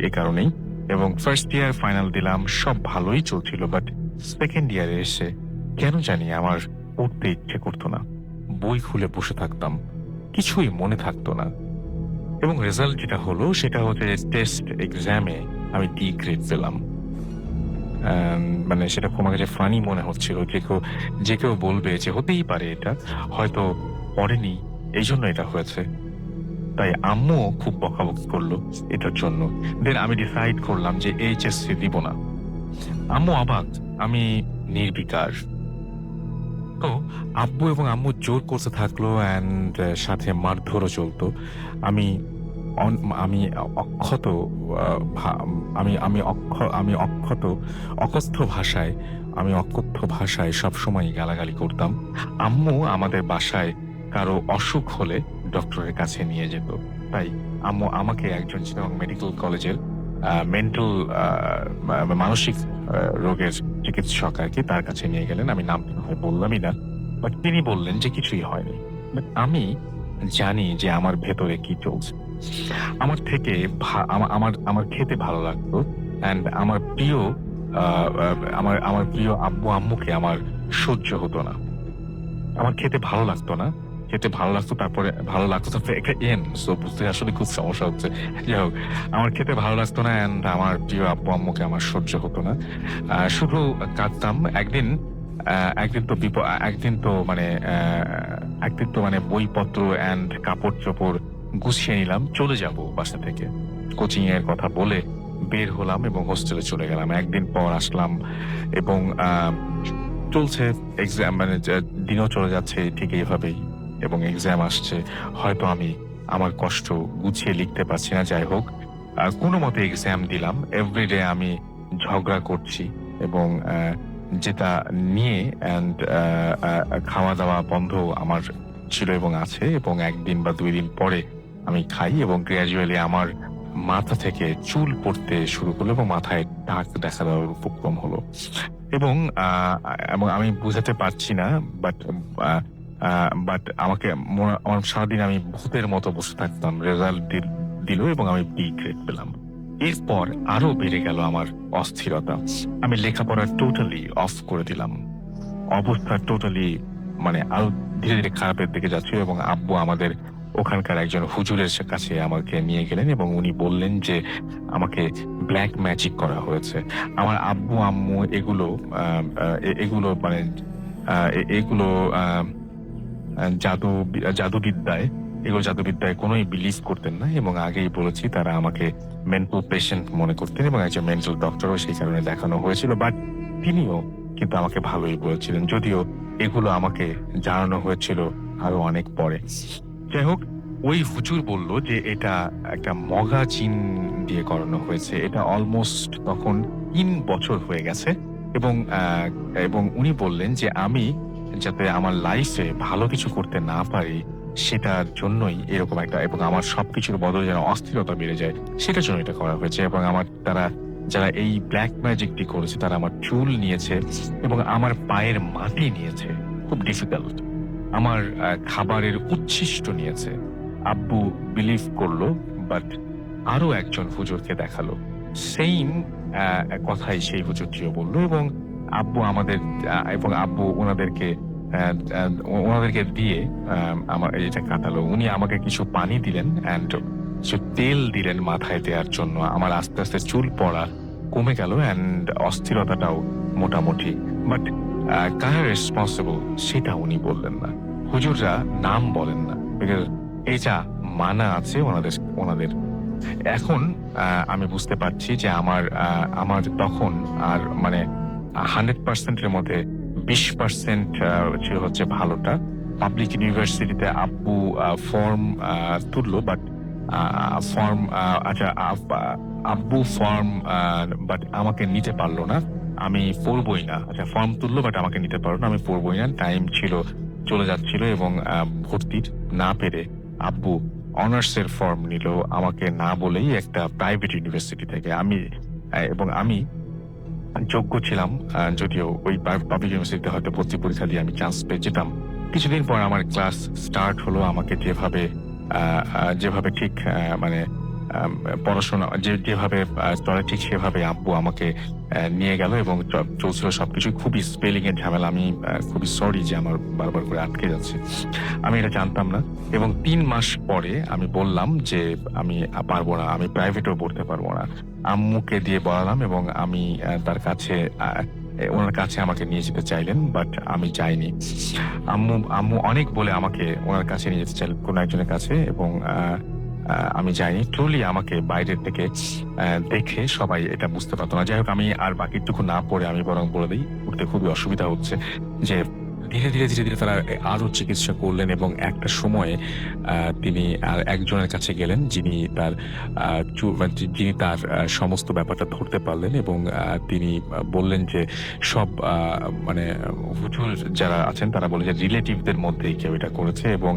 এই কারণেই। এবং ফার্স্ট ইয়ার ফাইনাল দিলাম, সব ভালোই চলছিল, বাট সেকেন্ড ইয়ারে এসে কেন জানি আমার পড়তে ইচ্ছে করতো না। বই খুলে বসে থাকতাম, কিছুই মনে থাকতো না। এবং রেজাল্ট যেটা হলো সেটা হচ্ছে টেস্ট এক্সামে আমি ডি গ্রেড পেলাম। মানে সেটা খুব আমার কাছে ফানি মনে হচ্ছিল। যে কেউ বলবে যে হতেই পারে, এটা হয়তো পড়েনি এই জন্য এটা হয়েছে। তাই আম্মু খুব বকাবকি করলো এটার জন্য। দেন আমি ডিসাইড করলাম যে এইচএসসি দিব না। আম্মু অবাক, আমি নির্বিকার। তো আব্বু এবং আম্মু জোর করতে থাকলো, অ্যান্ড সাথে মারধরও চলতো। আমি আমি অক্ষত আমি অকথ্য ভাষায় সবসময় গালাগালি করতাম। আম্মু আমাদের বাসায় কারো অসুখ হলে ডক্টরের কাছে নিয়ে যেত, তাই আম্মু আমাকে একজন চিটাগং মেডিকেল কলেজের মেন্টাল মানসিক রোগের চিকিৎসক আর কি তার কাছে নিয়ে গেলেন। আমি নাম বললামই না, বাট তিনি বললেন যে কিছুই হয়নি। বাট আমি জানি যে আমার ভেতরে কি চলছে। আমার থেকে আমার খেতে ভালো লাগতো, অ্যান্ড আমার প্রিয় আমার প্রিয় আব্বু আম্মুকে আমার সহ্য হতো না। আমার খেতে ভালো লাগতো না, তারপরে ভালো লাগতো, তারপরে একটা সো বুঝতে আসলে খুব সমস্যা হচ্ছে। যাই হোক, আমার খেতে ভালো লাগতো না, অ্যান্ড আমার প্রিয় আব্বু আম্মুকে আমার সহ্য হতো না। শুধু কাঁদতাম। একদিন তো মানে বইপত্র অ্যান্ড কাপড় চোপড় গুছিয়ে নিলাম, চলে যাব বাসা থেকে। কোচিং এর কথা বলে বের হলাম এবং হোস্টেলে চলে গেলাম। একদিন পর আসলাম এবং চলছে এক্সাম, মানে দিনও চলে যাচ্ছে ঠিক এইভাবেই, এবং এক্সাম আসছে। হয়তো আমি আমার কষ্ট গুছিয়ে লিখতে পারছি না। যাই হোক, কোনো মতে এক্সাম দিলাম। এভরিডে আমি ঝগড়া করছি এবং যেটা নিয়ে অ্যান্ড খাওয়া দাওয়া বন্ধ আমার ছিল এবং আছে, এবং একদিন বা 2 দিন পরে আমি খাই এবং গ্র্যাজুয়ালি আমার মাথা থেকে চুল পড়তে শুরু করলো এবং মাথায় দাগ দেখা দেওয়ার উপক্রম হলো। এবং আমি বুঝাতে পারছি না, বাট আমার সারাদিন আমি ভূতের মতো বসে থাকতাম। রেজাল্ট দিল এবং আমি বি গ্রেড পেলাম। এরপর আরো বেড়ে গেল আমার অস্থিরতা। আমি লেখাপড়া টোটালি অফ করে দিলাম। অবস্থা টোটালি মানে আরো ধীরে ধীরে খারাপের দিকে যাচ্ছিল, এবং আব্বু আমাদের ওখানকার একজন হুজুরের কাছে আমাকে নিয়ে গেলেন এবং উনি বললেন যে আমাকে ব্ল্যাক ম্যাজিক করা হয়েছে। আমার আব্বু আম্মু এগুলো জাদুবিদ্যায় কোনোই বিলিভ করতেন না, এবং আগেই বলেছি তারা আমাকে মেন্টাল পেশেন্ট মনে করতেন এবং একজন মেন্টাল ডক্টরও সেই কারণে দেখানো হয়েছিল। বাট তিনিও কিন্তু আমাকে ভালোই বলেছিলেন, যদিও এগুলো আমাকে জানানো হয়েছিল আরো অনেক পরে। যাই হোক, ওই হুজুর বলল যে এটা একটা মগা জিন দিয়ে করানো হয়েছে। এটা অলমোস্ট তখন 3 বছর হয়ে গেছে, এবং উনি বললেন যে আমি যাতে আমার লাইফে ভালো কিছু করতে না পারি সেটার জন্যই এরকম একটা, এবং আমার সবকিছুর বদলে যেন অস্থিরতা বেড়ে যায় সেটার জন্য এটা করা হয়েছে। এবং যারা এই ব্ল্যাক ম্যাজিকটি করেছে তারা আমার চুল নিয়েছে এবং আমার পায়ের মাটি নিয়েছে, খুব ডিফিকাল্ট। আমার খাবারের উচ্ছিষ্ট নিয়েছে। আব্বু বিলিভ করলো, বাট আরো একজন হুজুরকে দেখালো। সেইম কথাই সেই হুজুরটিও বললো, এবং আব্বু ওনাদেরকে দিয়ে আমার এটা কাটালো। উনি আমাকে কিছু পানি দিলেন অ্যান্ড কিছু তেল দিলেন মাথায় দেওয়ার জন্য। আমার আস্তে আস্তে চুল পড়া কমে গেল অ্যান্ড অস্থিরতাটাও মোটামুটি। বাট কারা রেসপন্সিবল সেটা উনি বললেন না। হুজুররা নাম বলেন না, বিকজ এটা মানা আছে ওনাদের। এখন আমি বুঝতে পারছি যে আমার তখন আর মানে 100%-এর মধ্যে 20% হচ্ছে ভালোটা। পাবলিক ইউনিভার্সিটিতে আব্বু ফর্ম তুললো, বাট আব্বু ফর্ম বাট আমাকে নিতে পারলো না। আমি পড়বই না। আচ্ছা, ফর্ম তুললো বাট আমাকে নিতে পারলো না, আমি পড়বই না। টাইম ছিল চলে যাচ্ছিল এবং ভর্তির না পেরে আব্বু অনার্সের ফর্ম নিল আমাকে না বলেই একটা প্রাইভেট ইউনিভার্সিটি থেকে। আমি যোগ্য ছিলাম, যদিও ওই পাবলিক ইউনিভার্সিটিতে হয়তো ভর্তি পরীক্ষা দিয়ে আমি চান্স পেয়ে যেতাম। কিছুদিন পর আমার ক্লাস স্টার্ট হলো। আমাকে যেভাবে ঠিক মানে পড়াশোনা যেভাবে চলে ঠিক সেভাবে আব্বু আমাকে নিয়ে গেল এবং চলছিল সবকিছু। খুবই স্পেলিং এর ঝামেলা। আমি খুবই সরি যে আমার বারবার করে আটকে যাচ্ছে। আমি এটা জানতাম না, এবং 3 মাস পরে আমি বললাম যে আমি পারবো না, আমি প্রাইভেটেও পড়তে পারবো না। আম্মুকে দিয়ে বলালাম এবং আমি ওনার কাছে আমাকে নিয়ে যেতে চাইলেন, বাট আমি যাইনি। আম্মু অনেক বলে আমাকে ওনার কাছে নিয়ে যেতে চাইলেন, কোনো একজনের কাছে, এবং আমি যাইনি। ট্রুলি আমাকে বাইরের থেকে দেখে সবাই এটা বুঝতে পারতো না। যাই হোক, আমি আর বাকিটুকু না পড়ে আমি বরং বলে দিই, উঠতে খুবই অসুবিধা হচ্ছে, যে ধীরে ধীরে ধীরে ধীরে তারা আরো চিকিৎসা করলেন এবং একটা সময়ে তিনি আর একজনের কাছে গেলেন যিনি তার যিনি তার সমস্ত ব্যাপারটা ধরতে পারলেন এবং তিনি বললেন যে সব মানে হুজুর যারা আছেন তারা বলে যে রিলেটিভদের মধ্যেই কেউ এটা করেছে এবং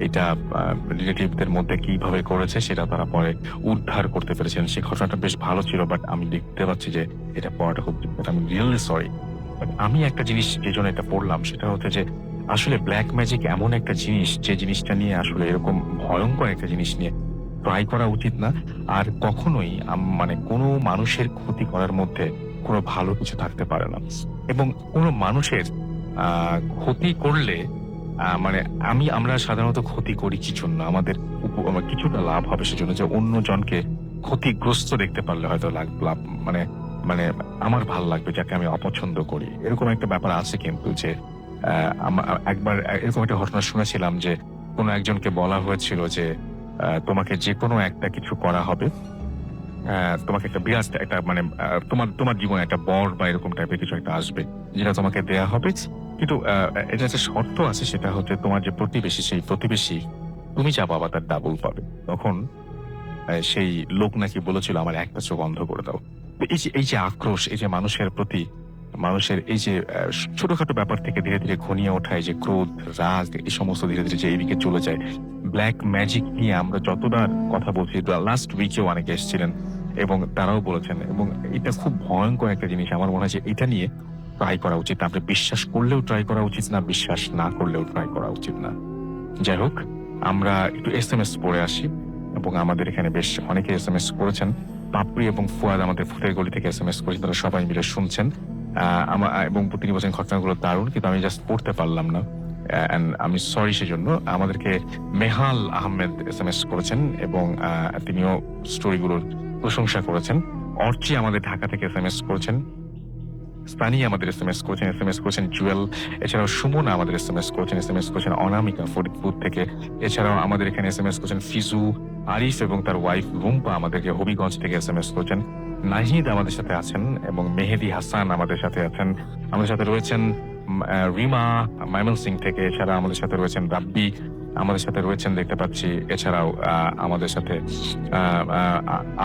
এটা রিলেটিভদের মধ্যে কিভাবে করেছে সেটা তারা পরে উদ্ধার করতে পেরেছেন। সেই ঘটনাটা বেশ ভালো ছিল, বাট আমি দেখতে পাচ্ছি যে এটা পড়াটা খুব, আমি রিয়েলি সরি। বাট আমি একটা জিনিস যে জন্য এটা পড়লাম সেটা হচ্ছে যে আসলে ব্ল্যাক ম্যাজিক এমন একটা জিনিস যে জিনিসটা নিয়ে আসলে এরকম ভয়ঙ্কর একটা জিনিস নিয়ে ট্রাই করা উচিত না। আর কখনোই মানে কোনো মানুষের ক্ষতি করার মধ্যে কোনো ভালো কিছু থাকতে পারে না এবং কোনো মানুষের ক্ষতি করলে মানে আমরা সাধারণত ক্ষতি করি কি জন্য, আমাদের কিছুটা লাভ হবে সেজন্য, যে অন্য জনকে ক্ষতিগ্রস্ত দেখতে পারলে হয়তো লাভ মানে মানে আমার ভালো লাগবে যাকে আমি অপছন্দ করি, এরকম একটা ব্যাপার আছে। কিন্তু যে একবার এরকম একটা ঘটনা শুনেছিলাম যে কোনো একজনকে বলা হয়েছিল যে তোমাকে যে কোনো একটা কিছু করা হবে, তোমাকে একটা বিরাট একটা মানে তোমার জীবনে একটা বর বা এরকম টাইপের কিছু একটা আসবে যেটা তোমাকে দেয়া হবে, কিন্তু এটা একটা শর্ত আছে, সেটা হচ্ছে তোমার যে প্রতিবেশী সেই প্রতিবেশী তুমি যা পাবা তার ডাবল পাবে। তখন সেই লোক নাকি বলেছিল আমার একটা চোখ অন্ধ করে দাও। এই যে আক্রোশ, এই যে মানুষের প্রতি মানুষের এই যে ছোটখাটো ব্যাপার থেকে ধীরে ধীরে ঘনিয়ে ওঠা, এই যে ক্রোধ রাগ এই সমস্ত ধীরে ধীরে যে এইদিকে চলে যায়। ব্ল্যাক ম্যাজিক নিয়ে আমরা যতটা কথা বলছি, লাস্ট উইকেও অনেকে এসেছিলেন এবং তারাও বলেছেন, এবং এটা খুব ভয়ঙ্কর একটা জিনিস। আমার মনে হয় যে এটা নিয়ে ট্রাই করা উচিত, আপনি বিশ্বাস করলেও ট্রাই করা উচিত না, বিশ্বাস না করলেও ট্রাই করা উচিত না। যাই হোক, আমরা একটু SMS পড়ে আসি এবং আমাদের এখানে বেশ অনেকে SMS করেছেন। পাপড়ি এবং ফুয়াদ আমাদের ফুটের গলি থেকে SMS করেছেন, তারা সবাই মিলে শুনছেন এবং তিনি বলছেন ঘটনাগুলো দারুণ, কিন্তু আমি জাস্ট পড়তে পারলাম না, আমি সরি সেজন্য। আমাদেরকে মেহাল আহমেদ SMS করেছেন এবং তিনিও স্টোরিগুলোর প্রশংসা করেছেন। অর্চি আমাদের ঢাকা থেকে SMS করেছেন, স্থানীয় আমাদের SMS করেছেন জুয়েল, এছাড়াও সুমনা আমাদের SMS করেছেন অনামিকা ফরিদপুর থেকে, এছাড়াও আমাদের এখানে SMS করেছেন ফিজু, আরিফ এবং তার ওয়াইফ রুম্পা আমাদেরকে হবিগঞ্জ থেকে SMS করেছেন, নাহিদ আমাদের সাথে আছেন এবং মেহেদি হাসান আমাদের সাথে আছেন। আমাদের সাথে রয়েছেন রিমা ময়মনসিং থেকে, এছাড়া আমাদের সাথে রয়েছেন রাব্বি আমাদের সাথে রয়েছেন দেখতে পাচ্ছি, এছাড়াও আমাদের সাথে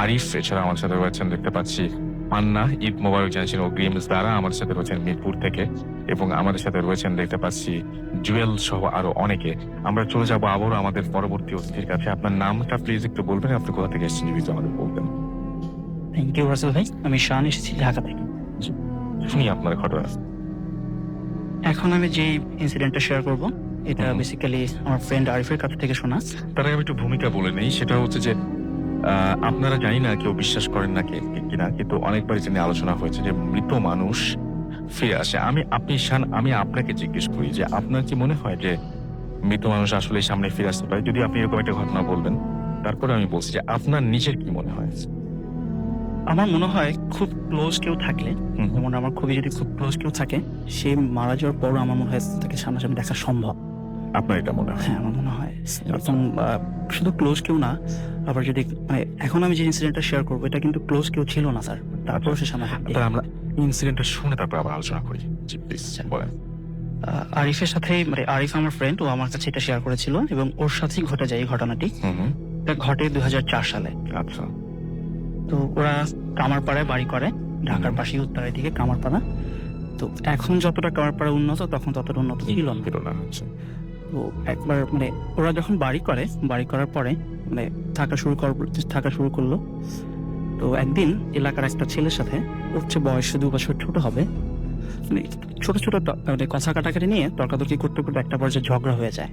আরিফ, এছাড়াও আমাদের সাথে রয়েছেন দেখতে পাচ্ছি পান্না, ঈদ মোবারক জানাচ্ছেন অগ্রিম, দ্বারা আমাদের সাথে রয়েছেন মিরপুর থেকে এবং আমাদের সাথে রয়েছেন দেখতে পাচ্ছি জুয়েল সহ আরো অনেকে। আমরা চলে যাবো আবারও আমাদের পরবর্তী অতিথির কাছে। আপনার নামটা প্লিজ একটু বলবেন, আপনি কোথা থেকে এসেছেন যদি আমাদের বলতেন। থ্যাংক ইউ রাসেল ভাই, আমি শান এসেছি ঢাকা থেকে। শুনি আপনার ঘটনা। এখন আমি যে ইনসিডেন্টটা শেয়ার করব এটা বেসিক্যালি আমার ফ্রেন্ড আরিফের কাছ থেকে শোনা। তার আগে আমি একটু ভূমিকা বলে নেই, সেটা হচ্ছে যে আপনারা জানি না কেউ বিশ্বাস করেন না কিনা, কিন্তু অনেকবার জেনে আলোচনা হয়েছে যে মৃত মানুষ ফিরে আসে। আমি আপনাকে জিজ্ঞেস করি যে আপনার কি মনে হয় যে মৃত মানুষ আসলে সামনে ফিরে আসতে পারে? যদি আপনি এরকম একটা ঘটনা বলবেন, তারপরে আমি বলছি যে আপনার নিজের কি মনে হয়। আমার মনে হয় খুব ক্লোজ কেউ থাকলে, যেমন আমার খুবই যদি খুব ক্লোজ কেউ থাকে, সে মারা যাওয়ার পরও আমার মনে হয় তাকে সামনাসামনি দেখা সম্ভব। আপনার এটা মনে হয়? হ্যাঁ, আমার মনে হয় এরকম শুধু ক্লোজ কেউ না, আবার যদি মানে এখন আমি যে ইনসিডেন্টটা শেয়ার করবো এটা কিন্তু ক্লোজ কেউ ছিল না স্যার, তারপর সে সামনে তাহলে আমরা ইনসিডেন্টটা শুনে তারপর আবার আলোচনা করি। জি প্লিজ বলেন। আরিফের সাথে, মানে আরিফ আমার ফ্রেন্ড, ও আমার কাছে এটা শেয়ার করেছিল এবং ওর সাথেই ঘটে যায় এই ঘটনাটি। এটা ঘটে 2004 সালে। আচ্ছা। তো ওরা কামারপাড়ায় বাড়ি করে, ঢাকার পাশে উত্তরের দিকে কামারপাড়া। তো এখন যতটা কামারপাড়া উন্নত তখন ততটা উন্নত ছিল না। তো একবার মানে ওরা যখন বাড়ি করার পরে মানে থাকা শুরু করলো। তো একদিন এলাকার একটা ছেলের সাথে, ওর চেয়ে বয়স 2 বছর ছোট হবে, মানে ছোট মানে কথা কাটাকাটি নিয়ে তর্কাতর্কি করতে করতে একটা পর্যায়ে ঝগড়া হয়ে যায়।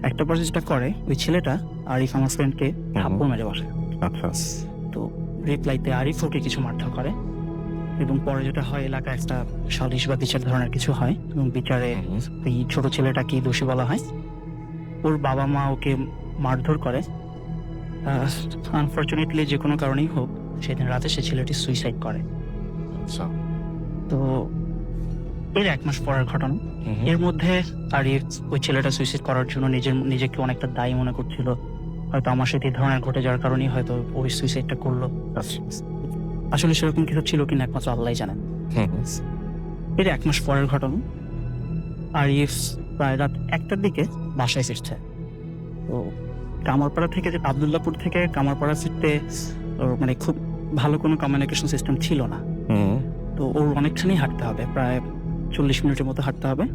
একটা পর্যায়ে যেটা করে ওই ছেলেটা আরিফ আমার ফ্রেন্ডকে থাপ্পড় মেরে বসে। আচ্ছা। তো রিপ্লাইতে আরিফ ওকে কিছু মারধর করে এবং পরে যেটা হয় এলাকায় একটা সালিশ বা বিচার ধরনের কিছু হয় এবং বিচারে এই ছোট ছেলেটাকে দোষী বলা হয়। ওর বাবা মা ওকে মারধর করে। আনফরচুনেটলি যে কোনো কারণেই হোক সেদিন রাতে সে ছেলেটি সুইসাইড করে। আচ্ছা। তো এর 1 মাস পরের ঘটনা। এর মধ্যে আরিফ ওই ছেলেটা সুইসাইড করার জন্য নিজেকে অনেকটা দায়ী মনে করছিল, হয়তো আমার সাথে এই ধরনের ঘটে যাওয়ার কারণেই হয়তো ওই সুইসাইডটা করলো। আসলে সেরকম কিছু ছিল কিনা একমাত্র আল্লাহই জানেন। এর 1 মাস পরের ঘটনা। আরিফ প্রায় রাত 1টার দিকে বাসায় ফিরছে। তো কামারপাড়া থেকে যে আবদুল্লাপুর থেকে কামারপাড়া ফিরতে ওর মানে খুব ভালো কোনো কমিউনিকেশন সিস্টেম ছিল না। তো ওর অনেকখানি হাঁটতে হবে, প্রায় 40 মিনিটের মতো হাঁটতে হবে।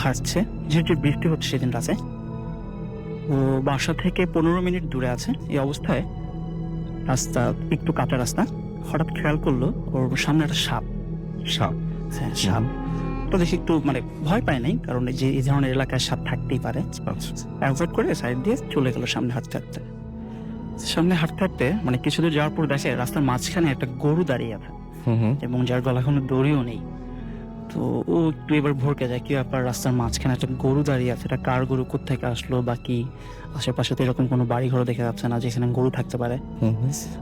হাঁটছে, যেহেতু বৃষ্টি হচ্ছে সেদিন রাতে, ও বাসা থেকে 15 মিনিট দূরে আছে। এই অবস্থায় রাস্তা একটু কাটা রাস্তা, হঠাৎ খেয়াল করলো ওর সামনে একটা সাপ। সাপ? হ্যাঁ, সাপ। তো দেখি একটু মানে ভয় পায় নাই, কারণ এই যে এই ধরনের এলাকায় সাপ থাকতেই পারে। অ্যাভয়েড করে সাইড দিয়ে চলে গেল সামনে হাঁটতে হাঁটতে। সামনে হাঁটতে হাঁটতে মানে কিছুদূর যাওয়ার পর দেখে রাস্তার মাঝখানে একটা গরু দাঁড়িয়ে আছে, এবং যার গলা কোনো দড়িও নেই। তো ও একটু এবার ভরকে যায়, কি ব্যাপার, রাস্তার মাঝখানে একটা গরু দাঁড়িয়ে আছে, এটা কার গরু, কোত্থেকে আসলো, বা কি আশেপাশে তো এরকম কোনো বাড়ি ঘর দেখা যাচ্ছে না যেখানে গরু থাকতে পারে।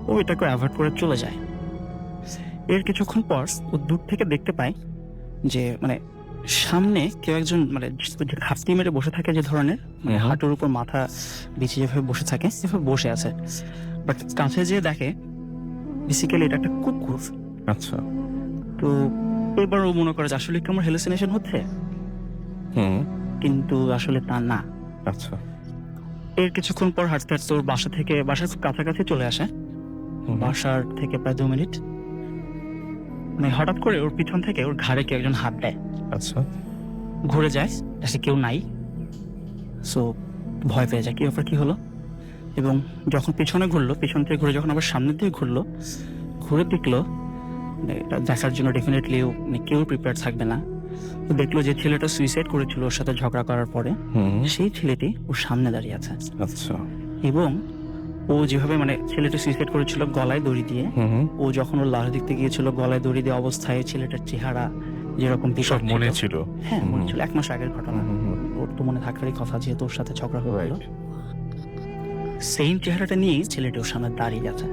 ও এটাকে অ্যাভয়েড করে চলে যায়। এর কিছুক্ষণ পর ও দূর থেকে দেখতে পায় যে মানে সামনে কেউ একজন মানে যে খাপটি মেরে বসে থাকে, যে ধরনের মানে হাঁটুর উপর মাথা বিছিয়ে যেভাবে বসে থাকে সেভাবে বসে আছে। বাট কাছে যেয়ে দেখে বেসিক্যালি এটা একটা কুকুর। আচ্ছা। তো এবার ও মনে করে যে আসলে কি আমার হ্যালুসিনেশন হচ্ছে, কিন্তু আসলে তা না। আচ্ছা। এর কিছুক্ষণ পর হাঁটতে হাঁটতে ওর বাসার খুব কাছাকাছি চলে আসে। বাসার থেকে প্রায় 2 মিনিট মানে হঠাৎ করে ওর পিছন থেকে ওর ঘাড়ে কেউ একজন হাত দেয়। আচ্ছা। ঘুরে যায়, আসে কেউ নাই। সো ভয় পেয়ে যায়, কি ব্যাপার, কি হলো। এবং যখন পিছনে ঘুরলো, পিছন থেকে ঘুরে যখন আবার সামনের দিকে ঘুরলো, ঘুরে দেখলো মানে এটা দেখার জন্য ডেফিনেটলি মানে কেউ প্রিপেয়ার থাকবে না। তো দেখলো যে ছেলেটা সুইসাইড করেছিল ওর সাথে ঝগড়া করার পরে, সেই ছেলেটি ওর সামনে দাঁড়িয়ে আছে। আচ্ছা। এবং ও যেভাবে মানে ছেলেটা সুইসাইড করেছিল গলায় দড়ি দিয়ে, ও যখন ওর লাশ দেখতে গিয়েছিল গলায় দড়ি দিয়ে অবস্থায় ছেলেটার চেহারা যেরকম সব মনে ছিল। হ্যাঁ, মনে ছিল। 1 মাস আগের ঘটনা, ওর তো মনে থাকারই কথা যেহেতু ওর সাথে ঝগড়া হয়েছিল। সেম চেহারাটা নিয়ে ছেলেটি ওর সামনে দাঁড়িয়ে আছে,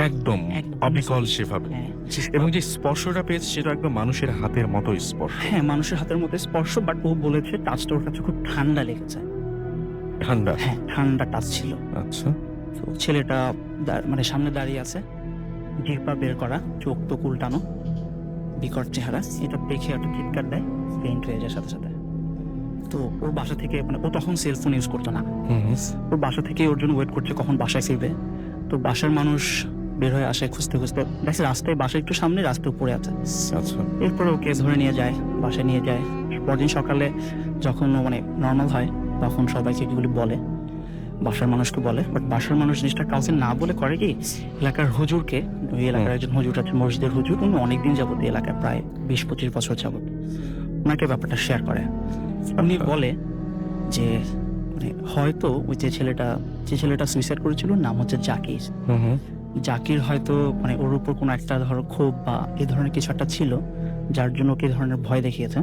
একদম অবিকল সেভাবে। হ্যাঁ, এবং যে স্পর্শটা পেয়েছে সেটা একদম মানুষের হাতের মতো স্পর্শ। হ্যাঁ, মানুষের হাতের মতো স্পর্শ। বাট ও বলেছে টাচটা ওর কাছে খুব ঠান্ডা লেগেছে। ঠান্ডা? হ্যাঁ, ঠান্ডা টাচ ছিল। আচ্ছা। তো ছেলেটা মানে সামনে দাঁড়িয়ে আছে, জিহ্বা বের করা, চোখ তো উল্টানো, বিকট চেহারা। এটা দেখে একটা চিৎকার দেয়, পেইন্ট হয়ে যায় সাথে সাথে। তো ওর বাসা থেকে মানে ও তখন সেলফোন ইউজ করতো না, ওর বাসা থেকে ওর জন্য ওয়েট করছে কখন বাসায় ফিরবে। তো বাসার মানুষ বের হয়ে আসে খুঁজতে খুঁজতে, দেখছে রাস্তায়, বাসা একটু সামনে, রাস্তায় উপরে আছে। আচ্ছা। এরপরে ওকে ধরে নিয়ে যায়, বাসায় নিয়ে যায়। পরদিন সকালে যখন ও মানে নর্মাল হয় তখন সবাইকে এগুলি বলে, বাসার মানুষকে বলে। বাট বাসার মানুষ জিনিসটা কাউকে না বলে করে কি, এলাকার হুজুরকে, ওই এলাকার একজন হুজুর আছে, মসজিদের হুজুর, উনি অনেকদিন যাবত এই এলাকায় প্রায় 20-25 বছর যাবত, ওনাকে ব্যাপারটা শেয়ার করে। উনি বলে যে মানে হয়তো ওই যে ছেলেটা সুইসাইড করেছিল, নাম হচ্ছে জাকির। জাকির হয়তো মানে ওর উপর কোনো একটা ধরো ক্ষোভ বা এই ধরনের কিছু একটা ছিল, যার জন্য ওকে এই ধরনের ভয় দেখিয়েছে।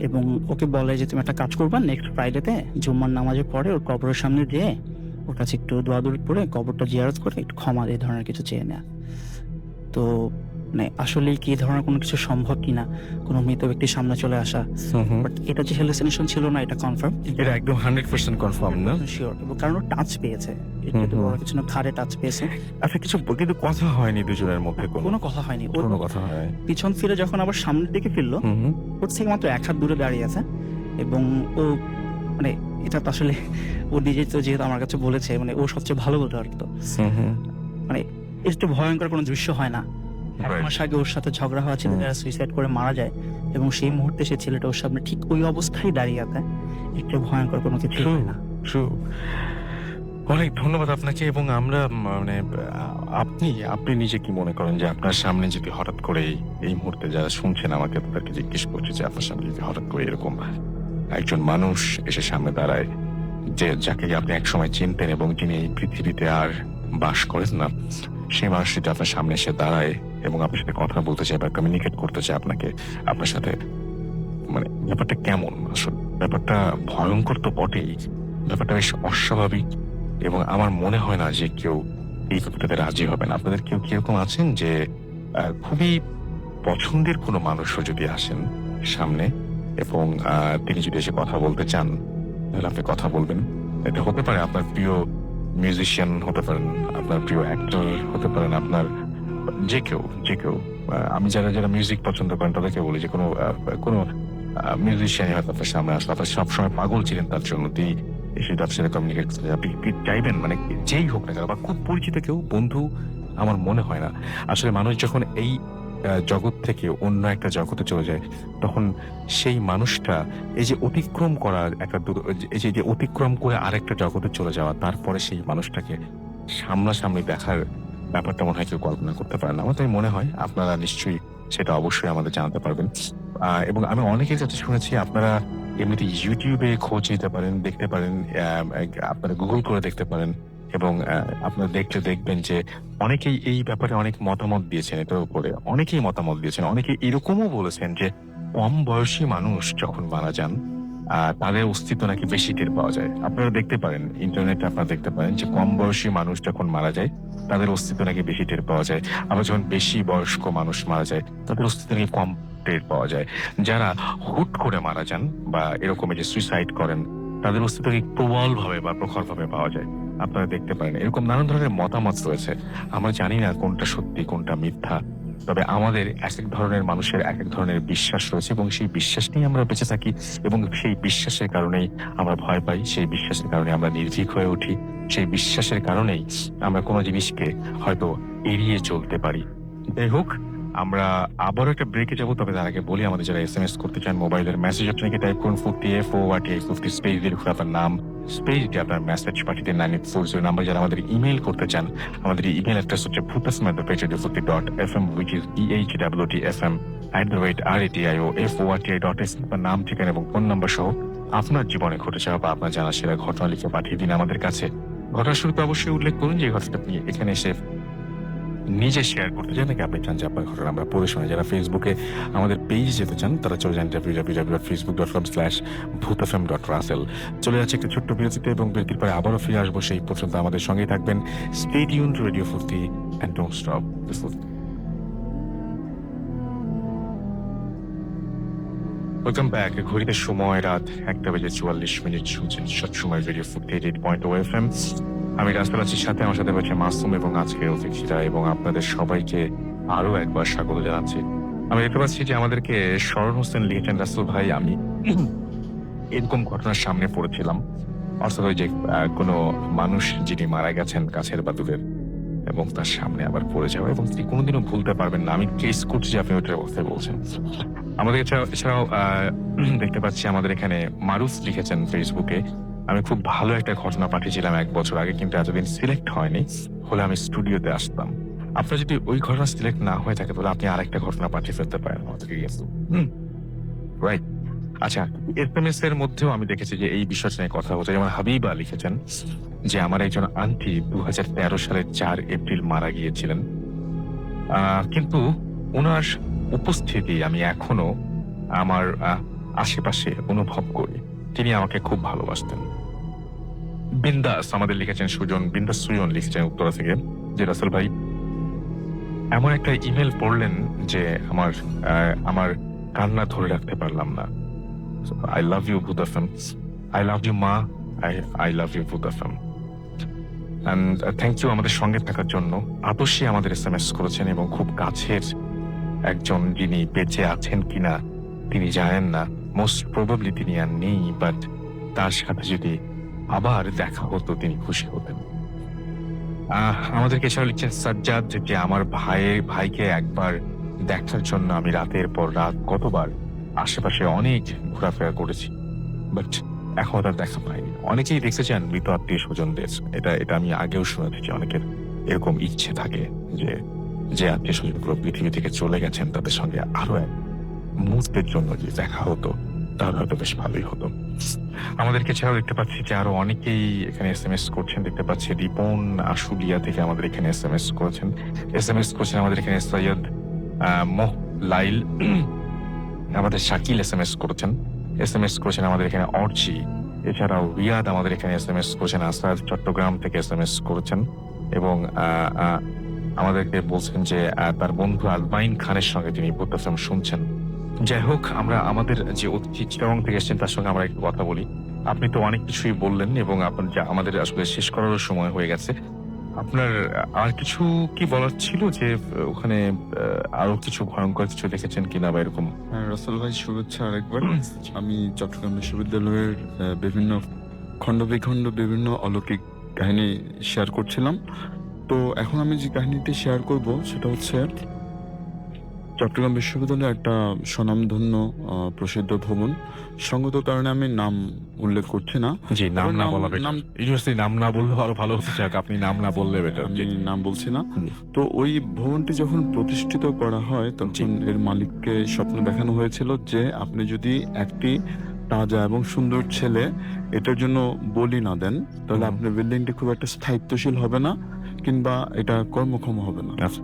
এবং ওকে বলে যে তুমি একটা কাজ করবা, নেক্সট ফ্রাইডেতে জুম্মার নামাজের পরে ওর কবরের সামনে দিয়ে ওর কাছে একটু দোয়াদুরি করে কবরটা জিয়ারত করে একটু ক্ষমা এই ধরনের কিছু চেয়ে নেয়া। তো মানে আসলে কি এই ধরনের কোনো কিছু সম্ভব কিনা, কোনো মৃত ব্যক্তির সামনে চলে আসা। বাট এটা যে হ্যালুসিনেশন ছিল না, এটা কনফার্ম, এটা একদম 100% কনফার্ম না? শিওর। এবং কারণ ও টাচ পেয়েছে, এটা বড় কিছু না, ঘাড়ে টাচ পেয়েছে। আচ্ছা, কিছু কিন্তু কথা হয়নি দুজনের মধ্যে? কোনো কথা হয়নি। ওর কোনো কথা হয়? পিছন ফিরে যখন আবার সামনের দিকে ফিরলো, ওর থেকে মাত্র 1 হাত দূরে দাঁড়িয়ে আছে। এবং ও মানে এটা তো আসলে ও নিজে তো যেহেতু আমার কাছে বলেছে, মানে ও সবচেয়ে ভালো বলতে পারতো। মানে একটু ভয়ঙ্কর কোনো দৃশ্য হয় না। 1 মাস আগে ওর সাথে ঝগড়া হওয়া ছিল, যারা সুইসাইড করে মারা যায়, এবং সেই মুহূর্তে সে ছেলেটা ওর সামনে ঠিক ওই অবস্থায় দাঁড়িয়ে আছে, একটু ভয়ঙ্কর কোনো কিছু হয় না। অনেক ধন্যবাদ আপনাকে। এবং আমরা মানে আপনি নিজে কি মনে করেন যে আপনার সামনে যদি হঠাৎ করে এই মুহূর্তে যারা শুনছেন আমাকে, তাদেরকে জিজ্ঞেস করছে যে আপনার সামনে যদি হঠাৎ করে এরকম একজন মানুষ এসে সামনে দাঁড়ায়, যে যাকে আপনি একসময় চিনতেন এবং যিনি এই পৃথিবীতে আর বাস করেন না, সেই মানুষটি আপনার সামনে এসে দাঁড়ায় এবং আপনার সাথে কথা বলতে চায় বা কমিউনিকেট করতে চায় আপনার সাথে, মানে ব্যাপারটা কেমন? আসলে ব্যাপারটা ভয়ঙ্কর তো বটেই, ব্যাপারটা বেশ অস্বাভাবিক। এবং আমার মনে হয় না যে কেউ এই ব্যাপারটাতে রাজি হবেন। আপনাদের কেউ কিরকম আছেন যে খুবই পছন্দের কোনো মানুষও যদি আসেন সামনে এবং তিনি যদি এসে কথা বলতে চান, তাহলে আপনি কথা বলবেন? এটা হতে পারে আপনার প্রিয় মিউজিশিয়ান হতে পারেন, আপনার প্রিয় অ্যাক্টর হতে পারেন, আপনার যে কেউ। আমি যারা মিউজিক পছন্দ করেন তাদেরকে বলি যে কোনো মিউজিশিয়ানই হয়তো আপনার সামনে আসলো, আপনার সবসময় পাগল ছিলেন তার জন্য, তিনি এসে তার সাথে কমিউনিকেট করতে আপনি কি চাইবেন, মানে যেই হোক না কেন, বা খুব পরিচিত কেউ, বন্ধু, আমার মনে হয় না। আসলে মানুষ যখন এই জগৎ থেকে অন্য একটা জগতে চলে যায়, তখন সেই মানুষটা এই যে অতিক্রম করার একটা এই যে অতিক্রম করে আরেকটা জগতে চলে যাওয়া, তারপরে সেই মানুষটাকে সামনাসামনি দেখার ব্যাপারটা মনে হয় কেউ কল্পনা করতে পারে না। আমার তাই মনে হয় আপনারা নিশ্চয়ই সেটা অবশ্যই আমাদের জানাতে পারবেন। এবং আমি অনেকের কাছে শুনেছি আপনারা এমনিতে ইউটিউবে খোঁজ নিতে পারেন, দেখতে পারেন, আপনারা গুগল করে দেখতে পারেন, এবং আপনারা দেখবেন যে অনেকেই এই ব্যাপারে অনেক মতামত দিয়েছেন, এটার উপরে অনেকেই মতামত দিয়েছেন। অনেকে এরকমও বলেছেন যে কম বয়সী মানুষ যখন মারা যান, তাদের অস্তিত্ব নাকি বেশি টের পাওয়া যায়। আপনারা দেখতে পারেন, ইন্টারনেটে আপনারা দেখতে পারেন যে কম বয়সী মানুষ যখন মারা যায়, তাদের অস্তিত্ব নাকি বেশি টের পাওয়া যায়। আবার যখন বেশি বয়স্ক মানুষ মারা যায়, তাদের অস্তিত্ব নাকি কম টের পাওয়া যায়। যারা হুট করে মারা যান বা এরকম যে সুইসাইড করেন, তাদের অস্তিত্ব নাকি প্রবলভাবে বা প্রখরভাবে পাওয়া যায়। আপনারা দেখতে পারেন এরকম নানান ধরনের মতামত রয়েছে। আমরা জানি না কোনটা সত্যি কোনটা মিথ্যা, তবে আমাদের এক এক ধরনের মানুষের এক এক ধরনের বিশ্বাস রয়েছে, এবং সেই বিশ্বাস নিয়ে আমরা বেঁচে থাকি, এবং সেই বিশ্বাসের কারণেই আমরা ভয় পাই, সেই বিশ্বাসের কারণে আমরা নির্ভীক হয়ে উঠি, সেই বিশ্বাসের কারণেই আমরা কোনো জিনিসকে হয়তো এড়িয়ে চলতে পারি। যাই হোক, আমরা আবারও একটা ব্রেকে যাবো, তবে তার আগে বলি, আমাদের যারা SMS করতে চান, মোবাইলের মেসেজ অপশনকে টাইপ করুন 40F480 স্পেস দিয়ে লিখুন আপনার নাম, স্পেস দিয়ে আপনার মেসেজ পাঠিয়ে দিন 9840 নাম্বার। যারা আমাদের ইমেল করতে চান, আমাদের ইমেল অ্যাড্রেস হচ্ছে bhutasm@radio40.fm, which is BHWTFM@radio40FORTI.s। আপনার নাম, ঠিকানা এবং ফোন নাম্বার সহ আপনার জীবনে ঘটে যাওয়া বা আপনার জানা সেরা ঘটনা লিখে পাঠিয়ে দিন আমাদের কাছে। ঘটনার শুরুতে অবশ্যই উল্লেখ করুন যে এই ঘটনাটা আপনি এখানে এসে নিজে শেয়ার করতে চান, নাকি আপনি চান যে আপনার ঘটনা আমরা পড়ে শোনাই। যারা ফেসবুকে আমাদের পেজে যেতে চান, তারা চলে যান www.facebook.com/bhutasm.russell। চলে যাচ্ছে একটা ছোট্ট বিরতিতে, এবং বিরতির পরে আবারও ফিরে আসবো। সেই পর্যন্ত আমাদের সঙ্গেই থাকবেন। Stay tuned to Radio 40 and don't stop. Welcome back. ঘড়িতে সময় রাত 1:44 শুনছেন সবসময় রেডিও 48.0 FM। আমি রাসেল আছি, সাথে আমার সাথে রয়েছে মাসুম এবং আজকে অতিথিরা, এবং আপনাদের সবাইকে আরো একবার স্বাগত জানাচ্ছি। আমি দেখতে পাচ্ছি যে আমাদেরকে শরণ হোসেন লিখেছেন, রাসেল ভাই আমি এরকম ঘটনার সামনে পড়েছিলাম, অর্থাৎ ওই যে কোনো মানুষ যিনি মারা গেছেন কাছের বা দূরের, এবং তার সামনে আবার পড়ে যাওয়া, এবং তিনি কোনোদিনও ভুলতে পারবেন না। আমি কেস করছি যে আপনি ওইটার অবস্থায় বলছেন। আমাদের এছাড়াও দেখতে পাচ্ছি আমাদের এখানে মারুফ লিখেছেন ফেসবুকে, আমি খুব ভালো একটা ঘটনা পাঠিয়েছিলাম 1 বছর আগে, কিন্তু এতদিন সিলেক্ট হয়নি, হলে আমি স্টুডিওতে আসতাম। আপনার যদি ওই ঘটনা সিলেক্ট না হয়ে থাকে, তাহলে আপনি আরেকটা ঘটনা পাঠিয়ে ফেলতে পারেন আমাদেরকে। রাইট। আচ্ছা, SMS এর মধ্যেও আমি দেখেছি যে এই বিষয়টা নিয়ে কথা হচ্ছে। যেমন হাবিবা লিখেছেন যে আমার একজন আন্টি 2013 সালের 4 এপ্রিল মারা গিয়েছিলেন, কিন্তু ওনার উপস্থিতি আমি এখনো আমার আশেপাশে অনুভব করি। তিনি আমাকে খুব ভালোবাসতেন। বিন্দাস আমাদের লিখেছেন বিন্দাস সুজন লিখেছেন উত্তরা থেকে, যে রাসেল ভাই এমন একটা ইমেল পড়লেন যে আমার কান্না ধরে রাখতে পারলাম না। আই লাভ ইউ ভুতাফেম, আই লাভ ইউ মা, আই লাভ ইউ ভুতাফেম, এন্ড থ্যাংক ইউ আমাদের সঙ্গে থাকার জন্য। আতসী আমাদের SMS করেছেন, এবং খুব কাছের একজন যিনি বেঁচে আছেন কিনা তিনি জানেন না, মোস্ট প্রবাবলি তিনি আর নেই, বাট তার সাথে যদি আবার দেখা হতো তিনি খুশি হতেন। আমাদেরকে এছাড়াও লিখছেন সাজ্জাদ যে আমার ভাইকে একবার দেখার জন্য আমি রাতের পর রাত কতবার আশেপাশে অনেক ঘোরাফেরা করেছি, বাট এখন তার দেখা পাইনি। অনেকেই দেখতে চান মৃত আত্মীয় স্বজনদের, এটা আমি আগেও শুনেছি যে অনেকের এরকম ইচ্ছে থাকে যে আত্মীয় স্বজন পুরো পৃথিবী থেকে চলে গেছেন, তাদের সঙ্গে আরো এক মুহূর্তের জন্য যে দেখা হতো, তাহলে হয়তো বেশ ভালোই হতো। আমাদেরকে ছাড়াও দেখতে পাচ্ছি যে আরো অনেকেই এখানে SMS করছেন। দেখতে পাচ্ছি রিপন আশুলিয়া থেকে আমাদের এখানে SMS করেছেন আমাদের এখানে সৈয়দ লাইল, আমাদের শাকিল SMS করেছেন আমাদের এখানে অর্চি, এছাড়াও রিয়াদ আমাদের এখানে SMS করেছেন, আসাদ চট্টগ্রাম থেকে SMS করেছেন, এবং আমাদেরকে বলছেন যে তার বন্ধু আলমাইন খানের সঙ্গে তিনি ভুতাফেম শুনছেন। যাই হোক, আমরা আমাদের যে অতিথি চিটাগং থেকে এসেছেন তার সঙ্গে আমরা একটু কথা বলি। আপনি তো অনেক কিছুই বললেন, এবং আমাদের আসলে শেষ করারও সময় হয়ে গেছে। আপনার আর কিছু কি বলার ছিল যে ওখানে আরো কিছু ভয়ঙ্কর কিছু দেখেছেন কিনা বা এরকম? হ্যাঁ, রাসেল ভাই শুভেচ্ছা আরেকবার। আমি চট্টগ্রাম বিশ্ববিদ্যালয়ের বিভিন্ন খণ্ড বিখণ্ড বিভিন্ন অলৌকিক কাহিনী শেয়ার করছিলাম। তো এখন আমি যে কাহিনীটি শেয়ার করব সেটা হচ্ছে চট্টগ্রাম বিশ্ববিদ্যালয়ে একটা স্বনামধন্য প্রসিদ্ধ ভবন। সঙ্গত কারণে আমি নাম উল্লেখ করছি না। জি, নাম না নাম- বলা বেটার। নাম- ইউনিভার্সিটি নাম না বললে আরো ভালো হতে চাক, আপনি নাম না বললে বেটার। আমি নাম বলছি না। হুম। তো ওই ভবনটি যখন প্রতিষ্ঠিত করা হয় তখন এর মালিককে স্বপ্ন দেখানো হয়েছিল যে আপনি যদি একটি তাজা এবং সুন্দর ছেলে এটার জন্য বলি না দেন তাহলে হুম। আপনার বিল্ডিংটি খুব একটা স্থায়িত্বশীল হবে না কিংবা এটা কর্মক্ষম হবে না। আচ্ছা।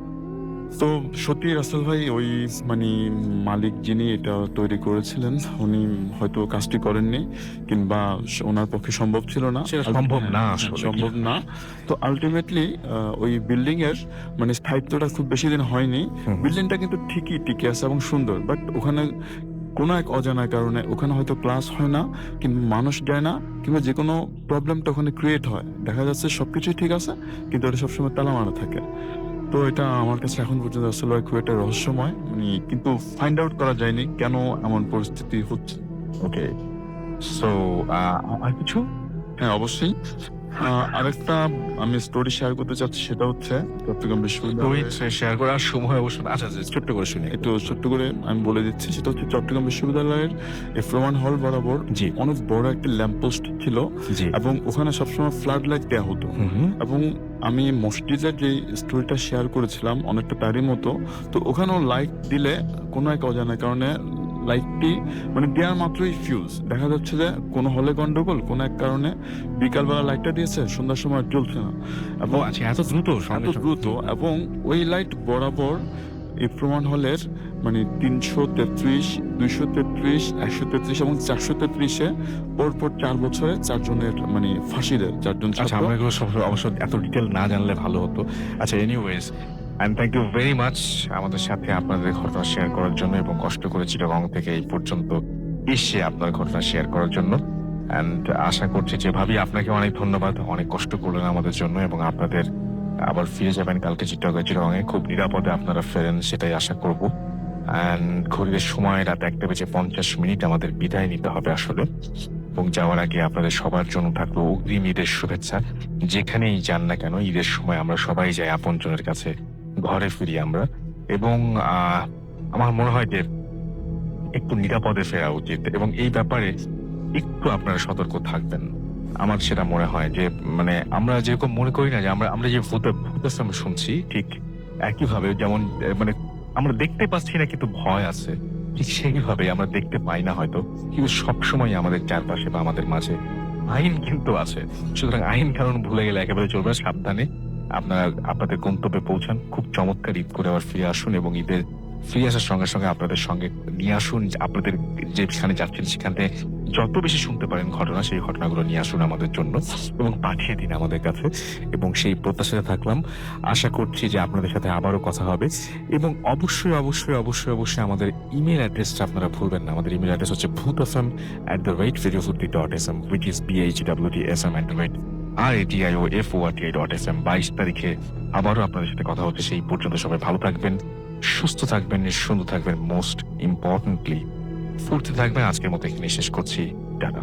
তো সত্যি রাসেল ভাই ওই মানে মালিক যিনি এটা তৈরি করেছিলেন উনি হয়তো কাজটি করেননি কিংবা ওনার পক্ষে সম্ভব ছিল না। সেটা সম্ভব না হ্যাঁ, আসলে। সম্ভব না। তো আলটিমেটলি ওই বিল্ডিং এর মানে স্থায়িত্বটা খুব বেশি দিন হয়নি। হুম। বিল্ডিংটা কিন্তু ঠিকই টিকে আছে এবং সুন্দর, বাট ওখানে কোনো এক অজানা কারণে ওখানে হয়তো ক্লাস হয় না কিংবা মানুষ যায় না কিংবা যে কোনো প্রবলেমটা ওখানে ক্রিয়েট হয়। দেখা যাচ্ছে সবকিছুই ঠিক আছে কিন্তু এটা সবসময় তালা মারা থাকে। তো এটা আমার কাছে এখন পর্যন্ত আসলে খুব একটা রহস্যময়, মানে কিন্তু ফাইন্ড আউট করা যায়নি কেন এমন পরিস্থিতি হচ্ছে। ওকে, সো আর কিছু? হ্যাঁ, অবশ্যই। আরেকটা আমি স্টোরি শেয়ার করতে চাচ্ছি, সেটা হচ্ছে চট্টগ্রাম বিশ্ববিদ্যালয় শেয়ার করার সময় অবশ্য না। আচ্ছা আচ্ছা, ছোট্ট করে শুনি। একটু ছোট্ট করে আমি বলে দিচ্ছি। সেটা হচ্ছে চট্টগ্রাম বিশ্ববিদ্যালয়ের এফরোমান হল বরাবর জি অনেক বড় একটা ল্যাম্পপোস্ট ছিল জি। এবং ওখানে সবসময় ফ্লাড লাইট দেওয়া হতো। হুম হুম। এবং আমি মসজিদের যে স্টোরিটা শেয়ার করেছিলাম অনেকটা তারই মতো। তো ওখানেও লাইট দিলে কোনো এক অজানা কারণে লাইটটি মানে দেওয়ার মাত্রই ফিউজ দেখা যাচ্ছে যে কোনো হলে গন্ডগোল, কোনো এক কারণে বিকালবেলা লাইটটা দিয়েছে সন্ধ্যার সময় আর জ্বলছে না এবং আচ্ছা, এত দ্রুত এত দ্রুত। এবং ওই লাইট বরাবর এই প্রমাণ হলের মানে 333, 233, 133 এবং 433-এ পরপর 4 বছরে 4 জনের মানে ফাঁসি দেয় 4 জন আচ্ছা, ছাত্র। আমরা এগুলো সব অবশ্য এত ডিটেল না জানলে ভালো হতো। আচ্ছা, anyways, and thank you very much আমাদের সাথে আপনাদের ঘটনা শেয়ার করার জন্য এবং কষ্ট করে চিটাগং থেকে এই পর্যন্ত এসে আপনার ঘটনা শেয়ার করার জন্য। অ্যান্ড আশা করছি যেভাবে আপনাকে অনেক ধন্যবাদ, অনেক কষ্ট করলেন আমাদের জন্য এবং আপনাদের আবার ফিরে যাবেন কালকে চিটাগংয়ে খুব নিরাপদে আপনারা ফেরেন সেটাই আশা করব। অ্যান্ড ঘড়ির সময় রাত 1:50 আমাদের বিদায় নিতে হবে আসলে। এবং যাওয়ার আগে আপনাদের সবার জন্য থাকলো অগ্রিম ঈদের শুভেচ্ছা। যেখানেই যান না কেন ঈদের সময় আমরা সবাই যাই আপনজনের কাছে, ঘরে ফিরি আমরা। এবং আমার মনে হয় যে একটু নিরাপদে ফেরা উচিত এবং এই ব্যাপারে একটু আপনারা সতর্ক থাকবেন। আমার সেটা মনে হয় যে মানে আমরা যেরকম মনে করি না যে আমরা যে ভূত film শুনছি ঠিক একইভাবে, যেমন মানে আমরা দেখতে পাচ্ছি না কিন্তু ভয় আছে, ঠিক সেইভাবে আমরা দেখতে পাই না হয়তো কিন্তু সবসময় আমাদের চারপাশে বা আমাদের মাঝে আইন কিন্তু আছে। সুতরাং আইন কানুন ভুলে গেলে একেবারে চলবে না। সাবধানে আপনারা আপনাদের গন্তব্যে পৌঁছান। খুব চমৎকার ঈদ করে আবার ফিরে আসুন এবং ঈদের ফিরে আসার সঙ্গে সঙ্গে আপনাদের সঙ্গে নিয়ে আসুন আপনাদের যেখানে যাচ্ছেন সেখান থেকে যত বেশি শুনতে পারেন ঘটনা, সেই ঘটনাগুলো নিয়ে আসুন আমাদের জন্য এবং পাঠিয়ে দিন আমাদের কাছে। এবং সেই প্রত্যাশাতে থাকলাম। আশা করছি যে আপনাদের সাথে আবারও কথা হবে এবং অবশ্যই অবশ্যই অবশ্যই অবশ্যই আমাদের ইমেল অ্যাড্রেসটা আপনারা ভুলবেন না। আমাদের ইমেল অ্যাড্রেস হচ্ছে bhutfm@radiofurti.sm, which is bhwtsm@radiofurti.sm। 22 তারিখে আবারও আপনাদের সাথে কথা হচ্ছে। সেই পর্যন্ত সবাই ভালো থাকবেন, সুস্থ থাকবেন, সুন্দর থাকবেন, মোস্ট ইম্পর্টেন্টলি ফুর্তি থাকবেন। আজকের মতো এখানে শেষ করছি। টাটা।